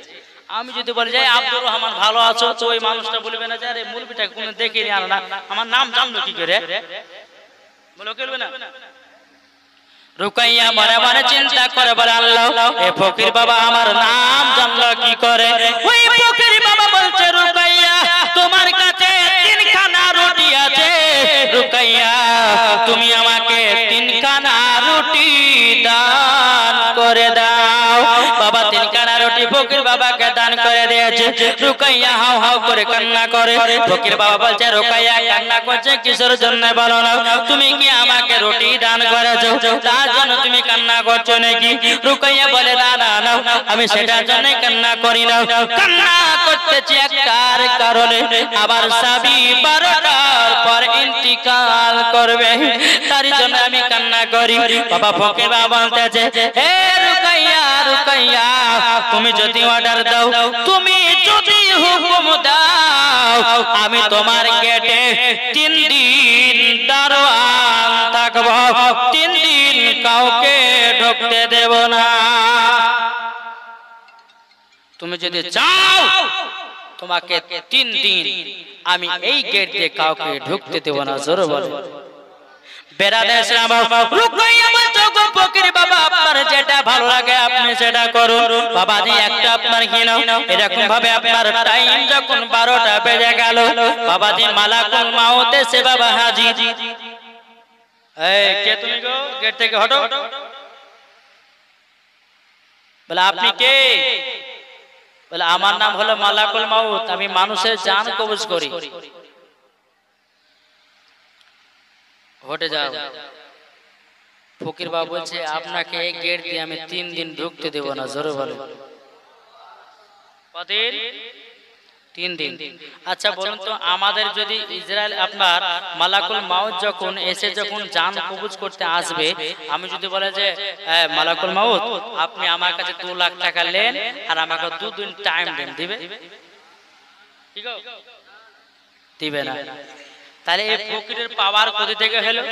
[SPEAKER 1] আমি যদি বলে যাই আব্দুর রহমান ভালো আছো, তো ওই মানুষটা বলবে না যে আরে মুরবিটা কোনো দেখিনি, আর না আমার নাম জানলো কি করে? বলো কেলবে না? রুকাইয়া মনে মনে চিন্তা করে বলে, আল্লাহ এ ফকির বাবা আমার নাম জানলো কি করে? ওই ফকির বাবা বলছে, রুকাইয়া তোমার কাছে 3খানা রুটি আছে, রুকাইয়া তুমি আমাকে 3খানা রুটি দান করে দাও। বাবা 3 রুটি ফকির বাবাকে দান করে দিয়েছে। রুকাইয়া হাউ হাউ করে কান্না করে। ফকির বাবা বলছে রুকাইয়া কান্না করছে কিসের জন্য বলো না? তুমি কি আমাকে রুটি দান করেছো তার জন্য তুমি কান্না করছো নাকি? রুকাইয়া বলে না না না, আমি সেটার জন্য কান্না করি না, কান্না করতেছি একটার কারণে আবার স্বামী 12টার পর ইন্তিকাল করবে, তার জন্য আমি কান্না করি। বাবা ফকির বাবা বলতেছে হে রুকাইয়া রুকাইয়া, তুমি যদি অর্ডার দাও, তুমি যদি হুকুম দাও, আমি তোমার গেটে 3 দিন দারোয়ান থাকবো, 3 দিন কাউকে ঢুকতে দেব না। তুমি যদি চাও তোমাকে 3 দিন আমি এই গেট দিয়ে কাউকে ঢুকতে দেব না। জোরে বলো। বেরাদের ইসলাম রুকাইয়া বলছো গো ফকির বাবা, আপনার যেটা ভালো লাগে আপনি সেটা করুন। বাবাজি একটা আপনার কি নাও, এরকম ভাবে আপনার টাইম যখন 12টা বেজে গেল, বাবাজি মালাকুল মাউত এসে বাবা হাজির। এই কে তুমি গো? গেট থেকে হটো। বলে আপনি কে? বলে আমার নাম হলো মালাকুল মাউত, আমি মানুষের জান কবজ করি। হটে যাও। ফকির বাবা বলছে আপনাকে এই গেট দিয়ে আমি 3 দিন ঢুকতে দেব না। জোরে বলে। কতদিন? 3 দিন। আচ্ছা বলুন তো, আমাদের যদি ইসরায়েল আপনার মালাকুল মাউত যখন এসে যখন জান কবজ করতে আসবে, আমি যদি বলে যে মালাকুল মাউত আপনি আমার কাছে 2 লাখ টাকা নেন আর আমাকে 2 দিন টাইম দেন, দিবে? ঠিক আছে, দিবে না। তাহলে এই ফকিরের পাওয়ার কোথা থেকে হলো?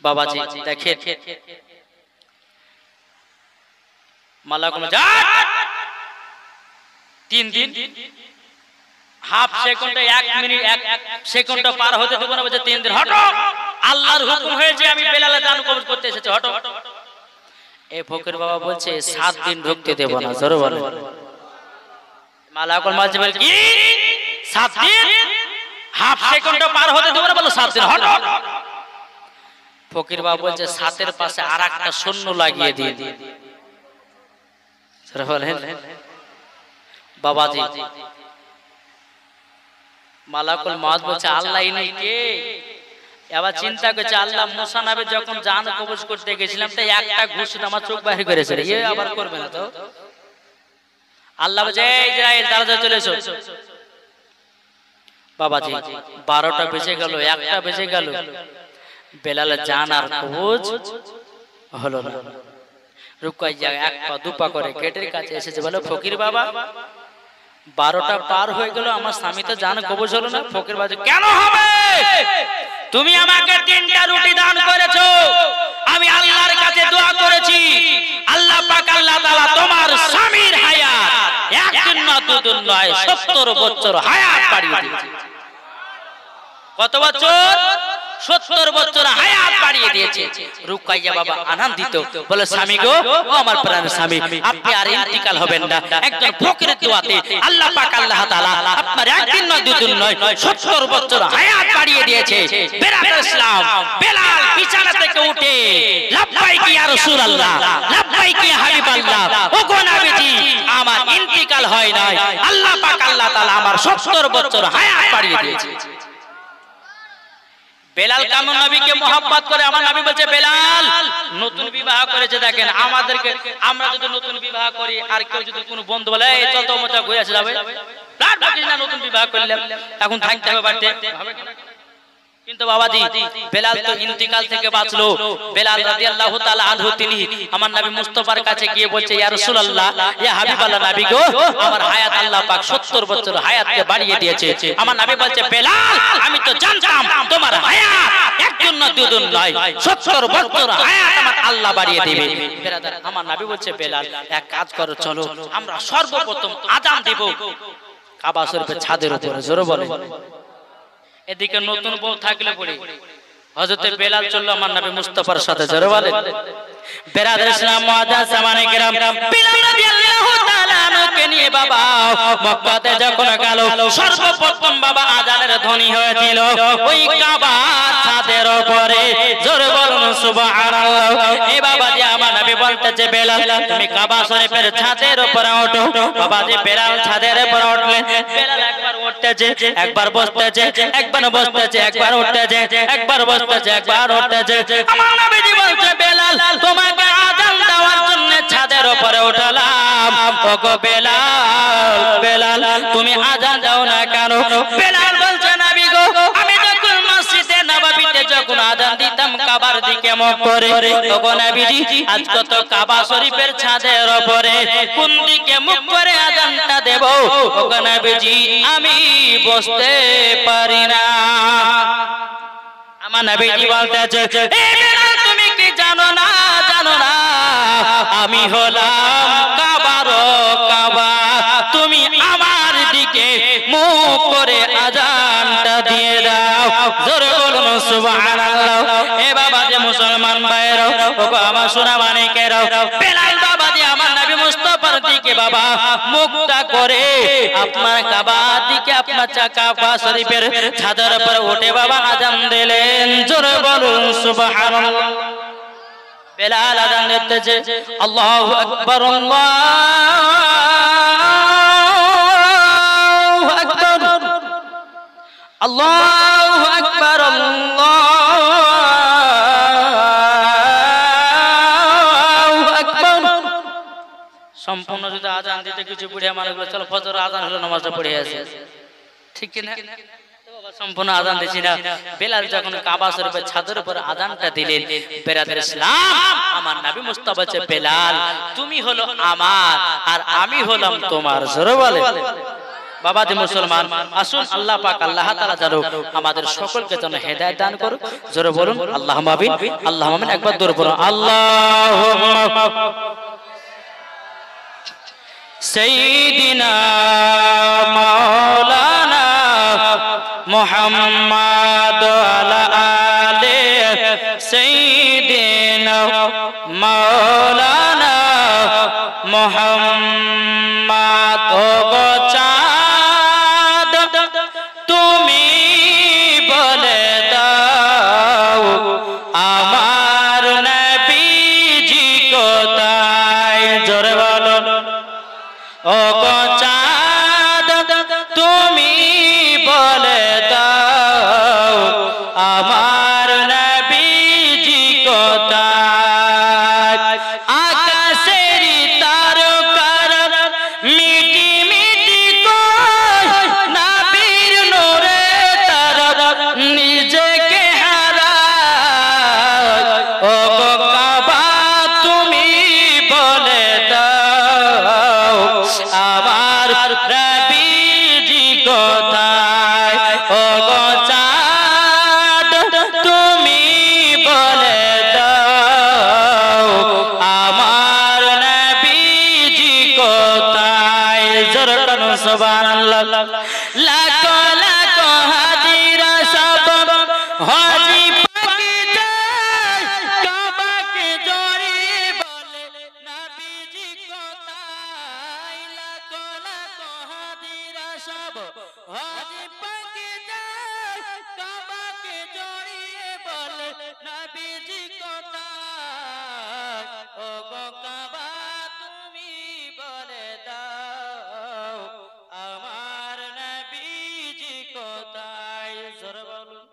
[SPEAKER 1] বাবাজি দেখেন, মালাকুল যা 3 দিন হাফ সেকেন্ড 1 মিনিট 1 সেকেন্ড পার হতে দেব না। বলছে 3 দিন হটো, আল্লাহর হুকুম হয়েছে, আমি বেলালে জান কবজ করতে এসেছি, হটো। এই ফকির বাবা বলছে 7 দিন ঢুকতে দেব না। জোরে বলে। মালাকুল মাঝে বলে কি 7 দিন? হাফ সেকেন্ড পার হতে দেব না, বলো 7 দিন হটো। ফকির বাবা বলছে 7-এর পাশে আরেকটা শূন্য লাগিয়ে দিয়ে। জোরে বলেন। বাবাজি মালাকুল মাউত বলছে আল্লাহ ইনি কে? এবার চিন্তা করছে আল্লাহ মুসা নবী যখন জান কবজ করতে গেছিলাম তো একটা ঘুষ আমার চোখ বাইরে করেছে, এ আবার করবে না তো? আল্লাহ বলছে ইসরাইল দরজা চলে এসো। বাবাজি 12টা বেজে গেল, 1টা বেজে গেল, বেলাল জান আর কবজ হলো না। রুকাইয়া 1 পা 2 পা করে গেটের কাছে এসেছে, বলে ফকির বাবা 12টা পার হয়ে গেল, আমার স্বামী তো জান কবজ হলো না। ফকির বাবা কেন হবে? তুমি আমাকে 3টা রুটি দান করেছো, আমি আল্লাহর কাছে দোয়া করেছি, আল্লাহ পাক আল্লাহ তাআলা তোমার স্বামীর হায়াত 1 দিন না 2 দিন নয় 70 বছর হায়াত বাড়িয়ে দিয়েছে। কত বছর? 70 বছর হায়াত বাড়িয়ে দিয়েছে। রুকাইয়া বাবা আনন্দিত, বলে স্বামী গো, ও আমার প্রাণের স্বামী, আপনি আর ইন্তিকাল হবেন না। একজন ফকিরের দোয়াতে আল্লাহ পাক আল্লাহ তাআলা আপনার 1 দিন নয় 2 দিন নয় 70 বছর হায়াত বাড়িয়ে দিয়েছে। বেরাদার ইসলাম বেলাল বিছানা থেকে উঠে লাব্বাইক ইয়া রাসূলুল্লাহ, লাব্বাইক ইয়া হাবিবাল্লাহ, ও গো নবীজি আমার ইন্তিকাল হয় নাই, আল্লাহ পাক আল্লাহ তাআলা আমার 70 বছর হায়াত বাড়িয়ে দিয়েছে। বেলাল কেমন নবীকে মহব্বত করে? আমার নবী বলছে বেলাল নতুন বিবাহ করেছে, দেখেন আমাদেরকে, আমরা যদি নতুন বিবাহ করি আর কেউ যদি কোনো বন্ধু বলে এই চল তো মজা ঘুরে আসে যাবে, না নতুন বিবাহ করলাম এখন থাকতে হবে বাড়িতে, কিন্তু বাবাজি বেলাল তো ইন্তিকাল থেকে বাঁচলো। বেলাল রাদিয়াল্লাহু তাআলা আনহু তিনি আমার নবী মুস্তাফার কাছে গিয়ে বলছে ইয়া রাসূলুল্লাহ, ইয়া হাবিবাল্লাহ, নবী গো আমার হায়াত আল্লাহ পাক 70 বছর হায়াতকে বাড়িয়ে দিয়েছে। আমার নবী বলছে বেলাল আমি তো জানতাম তোমার হায়াত 1 দিন না 2 দিন নয় 70 বছর হায়াত আমার আল্লাহ বাড়িয়ে দিবে। বেরাদার আমার নবী বলছে বেলাল এক কাজ করো, চলো আমরা সর্বপ্রথম আযান দেব কাবা শরীফের ছাদের উপরে। জোরে বলে। এদিকে নতুন বউ থাকলে পড়ে হযরত বেলাল চলল আমার নবী মুস্তাফার সাথে। জোরে বলে। বেরাদার ইসলাম মুআজ্জাজ জামানে কিরাম বেলাল রাদিয়াল্লাহু তাআলা আনহু বেলালকে নিয়ে বাবা মক্কাতে যখন গেল সর্বপ্রথম বাবা আজানের ধ্বনি হয়েছিল ওই কাবার ছাদের উপরে। জোরে বলুন সুবহানাল্লাহ। এই বাবাজি আমার নবী বলতেছে বেলাল তুমি কাবা শরীফের ছাদের উপরে ওঠো। বাবাজি বেলাল ছাদের উপরে উঠলেন। বেলাল একবার উঠতেছে একবার বসতেছে, একবার বসতেছে একবার উঠতেছে, একবার বসতেছে একবার উঠতেছে। আমার নবীজি বলছে বেলাল তোমাকে আযান দেওয়ার জন্য ছাদের উপরে উঠালাম। ওগো বেলাল, বেলাল তুমি আযান দাও না কেন? বেলাল বলছে নবী গো আমি যখন মসজিদে নববীতে যখন আযান দিতাম কাবার দিকে মুখ করে, ওগো নবীজি আজকে তো কাবা শরীফের ছাদের উপরে কোন দিকে মুখ করে আযানটা দেব? ওগো নবীজি আমি বসতে পারি না। আমার নবীজি বলতেছে এ বেলাল তুমি কি জানো না, জানো না আমি হলাম কাবার কাবা, তুমি আমার দিকে মুখ করে আযানটা দিয়ে দাও। জোরে বলুন সুবহানাল্লাহ। এ বাবা যে মুসলমান ভাইরা ওগো আমার সোনা মানিকেরা, বেলাল বাবা যে আমার নবী মুস্তাফার দিকে বাবা মুখটা করে আপনার কাবা দিকে আপনার কাবা শরীফের ছাদের উপর উঠে বাবা আযান দিলেন। জোরে বলুন সুবহানাল্লাহ। বেলাল আযান দিতেছে আল্লাহু আকবার আল্লাহু আকবার আল্লাহু আকবার আল্লাহু আকবার। সম্পূর্ণ যদি আযান দিতে কিছু বুড়িয়া মানুষগুলো চলো ফজর আযান হলো নামাজটা পড়ে আসে, ঠিক কি না? সম্পূর্ণ আযান দিছি না। বেলাল যখন কাবা শরীফের ছাদের উপর আযানটা দিলেন, বেরাদের ইসলাম আমার নবী মুস্তাফা বলছে বেলাল তুমি হলো আমার আর আমি হলাম তোমার। জোরে বলে বাবাজি মুসলমান আসুন আল্লাহ পাক আল্লাহ তাআলা যেন আমাদের সকলকে যেন হেদায়েত দান করুক। জোরে বলুন আল্লাহুম্মা আমিন, আল্লাহুম্মা আমিন। একবার জোরে বলুন আল্লাহুম্মা সাইয়্যিদিনা মাওলানা মুহাম্মাদ আলা আলি সাইয়্যিদিনা মাওলানা মুহাম্মাদ। ওগো চাঁদ তুমি বলে দাও আমার নবীজি কোথায়? জোরে বলো ওগো চাঁদ তুমি বলে দাও আমার নবীজি কোথায়? আকাশের তারকার মিটি মিটি কই নবীর নূরে তারা নিজেকে হারায়। ওগো কাবা তুমি বলে দাও আমার নবীজি কোথায়? ওগো চাঁদ তুমি বলে দাও আমার নবীজি কোথায়? জোরে বলুন সুবহানাল্লাহ। লাখো লাখো হাজিরা সব হাজি পাকে যায় কাবাকে জড়িয়ে বলে নবীজি কোথায়? লাখো লাখো হাজিরা সব হাজি পাকে যায় কাবাকে জড়িয়ে বলে নবীজি কোথায়? ওগো কাবা তুমি বলে দাও আমার নবীজি কোথায়? জোরে বলুন।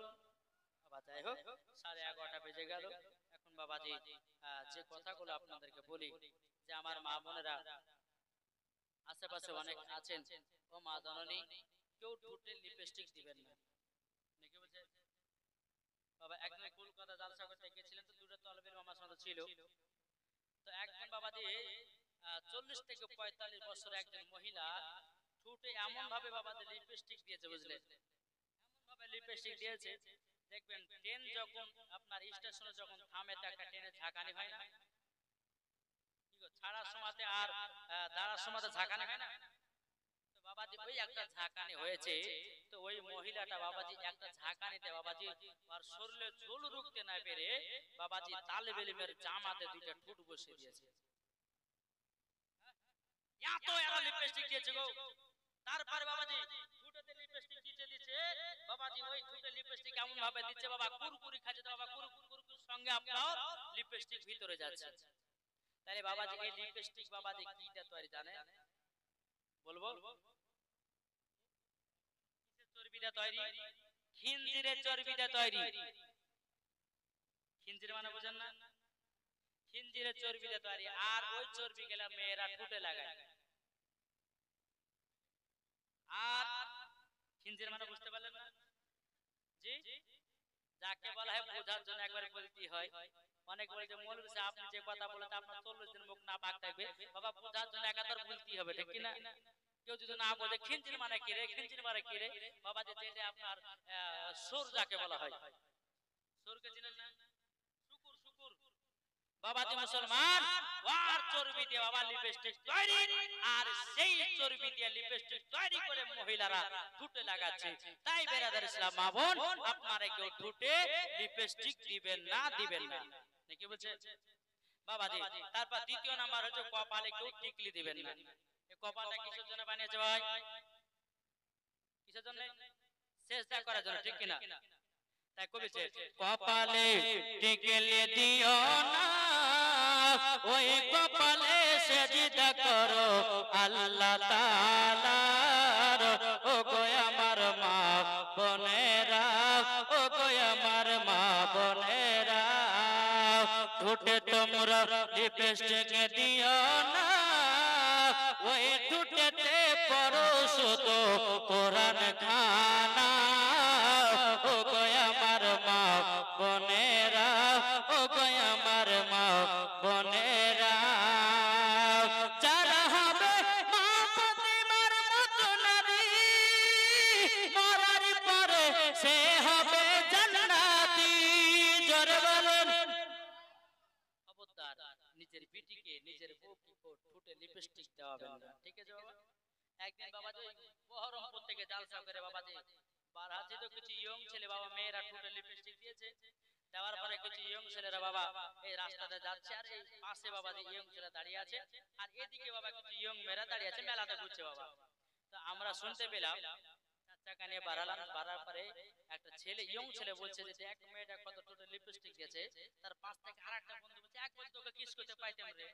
[SPEAKER 1] বাবা যাই হোক 11:30 বেজে গেল। এখন বাবাজি যে কথাগুলো আপনাদেরকে বলি যে আমার মা বোনেরা আশেপাশে অনেক আছেন, ও মা জননী কেউ ঠোঁটে লিপস্টিক দিবেন না। নাকি বলছে বাবা একদিন কলকাতা জালসা করতে গিয়েছিলেন, তো দুটো তলবের আমার সাথে ছিল। তো একদিন বাবাজি 40 থেকে 45 বছর একজন মহিলা ঠোঁটে এমন ভাবে বাবাজি লিপস্টিক দিয়েছে, বুঝলেন? এমন ভাবে লিপস্টিক দিয়েছে দেখবেন ট্রেন যখন আপনার স্টেশনে যখন থামে তো একটা ট্রেনে ঝাঁকানি হয় না, ছাড়ার সময়তে আর দাঁড়ার সময়তে ঝাঁকানি হয় না। তো বাবাজি ওই একটা ঝাঁকানি হয়েছে। তো ওই মহিলাটা বাবাজি একটা ঝাঁকানিতে বাবাজি আর শরীরে ঝোল রুখতে না পেরে বাবাজি তালেবে ইলমের জামাতে দুইটা ঠোঁট বসিয়ে দিয়েছে। এত এরা লিপস্টিক দিয়েছে গো। তারপরে বাবাজি ঠোঁটে লিপস্টিক দিচ্ছে বাবাজি, ওই ঠোঁটে লিপস্টিক এমন ভাবে দিচ্ছে বাবা, কুরকুরি খাচ্ছে তো বাবা, কুরকুর সঙ্গে আপনার লিপস্টিক ভিতরে যাচ্ছে। তাহলে বাবাজি এই লিপস্টিক বাবাজি কিটা তৈরি জানে বলবো? কিসের চর্বিটা তৈরি? খিনজিরের চর্বিটা তৈরি। খিনজির মানে বুঝেন না? খিনজিরের চর্বিটা তৈরি। আর ওই চর্বি গেলা মেয়েরা ঠোঁটে লাগায়। আর খিনজির মানে বুঝতে পারলেন না? জি, যাকে বলা হয় বোঝার জন্য একবার বলতে হয়। অনেক বলে যে মৌলভী সাহেব আপনি যে কথা বলেন আপনার 40 দিন মুখ না পাক থাকবে, বাবা বোঝার জন্য একাধার বলতেই হবে, ঠিক কি না? কেউ যদি না বোঝে খিনজির মানে কি রে, খিনজির মানে কি রে, বাবা যে যেটা আপনার সুর যাকে বলা হয়, সুরকে চিনেন না? শুকুর, শুকুর বাবাজি মুসলমান, ওয়ার চর্বি দিয়ে বাবা লিপস্টিক তৈরি, আর সেই চর্বি দিয়ে লিপস্টিক তৈরি করে মহিলারা ঠোঁটে লাগাচ্ছে। তাই বেরাদার ইসলাম মা বোন, আপনারা কেউ ঠোঁটে লিপস্টিক দিবেন না, দিবেন না, নাকি বলছে বাবাজি। তারপর দ্বিতীয় নাম্বার হচ্ছে কপালে কেউ টিকলি দিবেন না। এই কপালটা কিসের জন্য বানিয়েছে ভাই? কিসের জন্য? সেজদা করার জন্য, ঠিক কিনা? তাই কবিছে কপালে টিকলি দিও না, ওই কপালে সেজদা করো আল্লাহ তাআলার। ও গো আমার মা বোনেরা, ও গো আমার মা বোনেরা, ঠোঁটে তোমরা লিপস্টিক দিও না, ওই ঠোঁটেতে পড়ো শুধু কোরআন খানা। ও গো আমার মা বোনেরা, ও গো আমার মা বোনেরা, যারা হবে মা ফাতিমার মতো নারী, মরার পরে সে হবে জান্নাতি। জোরে বলেন। খবরদার নিজের বিটিকে, নিজের বউকে ঠোঁটে লিপস্টিক দেওয়াবেন না, ঠিক আছে বাবা? একদিন বাবাজি বহরমপুর থেকে জালসা করে বাবাজি বারহাজি তো কিছু ইয়ং ছেলে বাবা, মেয়েরা ঠোঁটে লিপস্টিক দিয়েছে। দেওয়ার পরে কিছু ইয়ং ছেলেরা বাবা এই রাস্তাতে যাচ্ছে, আর এই পাশে বাবাজি ইয়ং ছেলে দাঁড়িয়ে আছে, আর এদিকে বাবা কিছু ইয়ং মেয়েরা দাঁড়িয়ে আছে, মেলাতে ঘুরছে বাবা। তো আমরা শুনতে পেলাম, চার চাকা নিয়ে বাড়ালাম, বাড়ার পরে একটা ছেলে, ইয়ং ছেলে বলছে যে দেখ মেয়েটা কত ঠোঁটে লিপস্টিক দিয়েছে। তার পাশ থেকে আরেকটা বন্ধু বলছে একবার তোকে কিস করতে পাইতাম রে।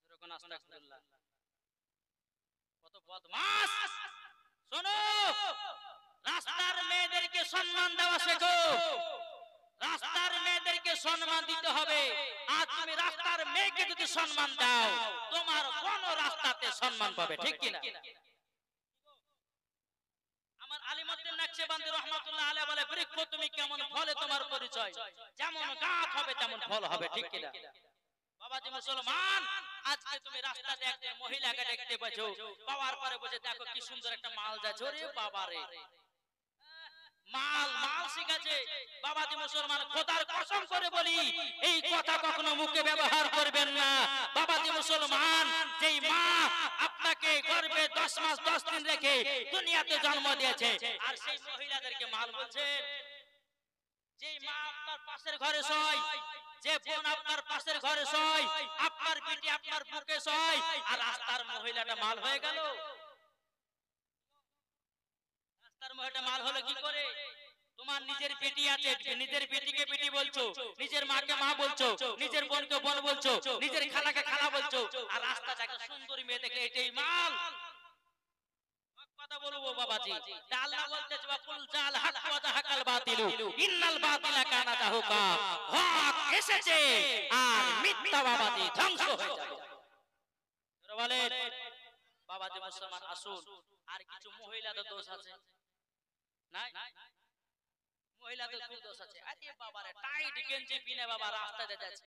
[SPEAKER 1] এরকম আস্তাগফিরুল্লাহ, কত বদমাশ। শোনো, রাস্তার মেয়েদেরকে সম্মান দেওয়া শেখো, রাস্তার মেয়েদেরকে সম্মান দিতে হবে। আর তুমি রাস্তার মেয়েকে যদি সম্মান দাও, তোমার কোন রাস্তাতে সম্মান পাবে, ঠিক কিনা? আমার আলিমউদ্দিন নকশবন্দি রাহমাতুল্লাহ আলাইহি বলে বৃক্ষ তুমি কেমন ফলে তোমার পরিচয়, যেমন গাছ হবে তেমন ফল হবে, ঠিক কিনা? বাবাজি মুসলমান, আজকে তুমি রাস্তাতে একজন মহিলাকে দেখতে পাচ্ছো, পাওয়ার পরে বসে দেখো কি সুন্দর একটা মাল যাচ্ছে, ওরে বাবা রে, মাল মাল শিখাচ্ছে। বাবাজি মুসলমান, খোদার কসম করে বলি এই কথা কখনো মুখে ব্যবহার করবেন না। বাবাজি মুসলমান, যেই মা আপনাকে গর্ভে 10 মাস 10 দিন রেখে দুনিয়াতে জন্ম দিয়েছে, আর সেই মহিলাদেরকে মাল বলছেন। যেই মা আপনার পাশের ঘরে শোয়, যে বোন আপনার পাশের ঘরে শোয়, আপনার বিটি আপনার বুকে শোয়, আর রাস্তার মহিলাটা মাল হয়ে গেল। রাস্তার মহিলাটা মাল হলো কি করে? তোমার নিজের বেটি আছে, নিজের বেটিকে বেটি বলছো, নিজের মাকে মা বলছো, নিজের বোনকে বোন বলছো, নিজের খালাকে খালা বলছো, আর রাস্তাতে একটা সুন্দরী মেয়ে দেখলে এটাই মাল। কথা বলবো বাবাজি, আল্লাহ বলতেছে ওয়াকুল জাল হক ওয়া যাহাকাল বাতিলু ইন্নাল বাতিলা কানা যাহুকা, হক এসেছে আর মিথ্যা বাবাজি ধ্বংস হয়ে যাবে। তোরা বলেন বাবাজি মুসলমান, আসুন। আর কিছু মহিলাদের দোষ আছে, নাই? মহিলাদের খুব দোষ আছে। আরে বাবারে টাইট গেঞ্জি পিনে বাবা রাস্তাতে যাচ্ছে,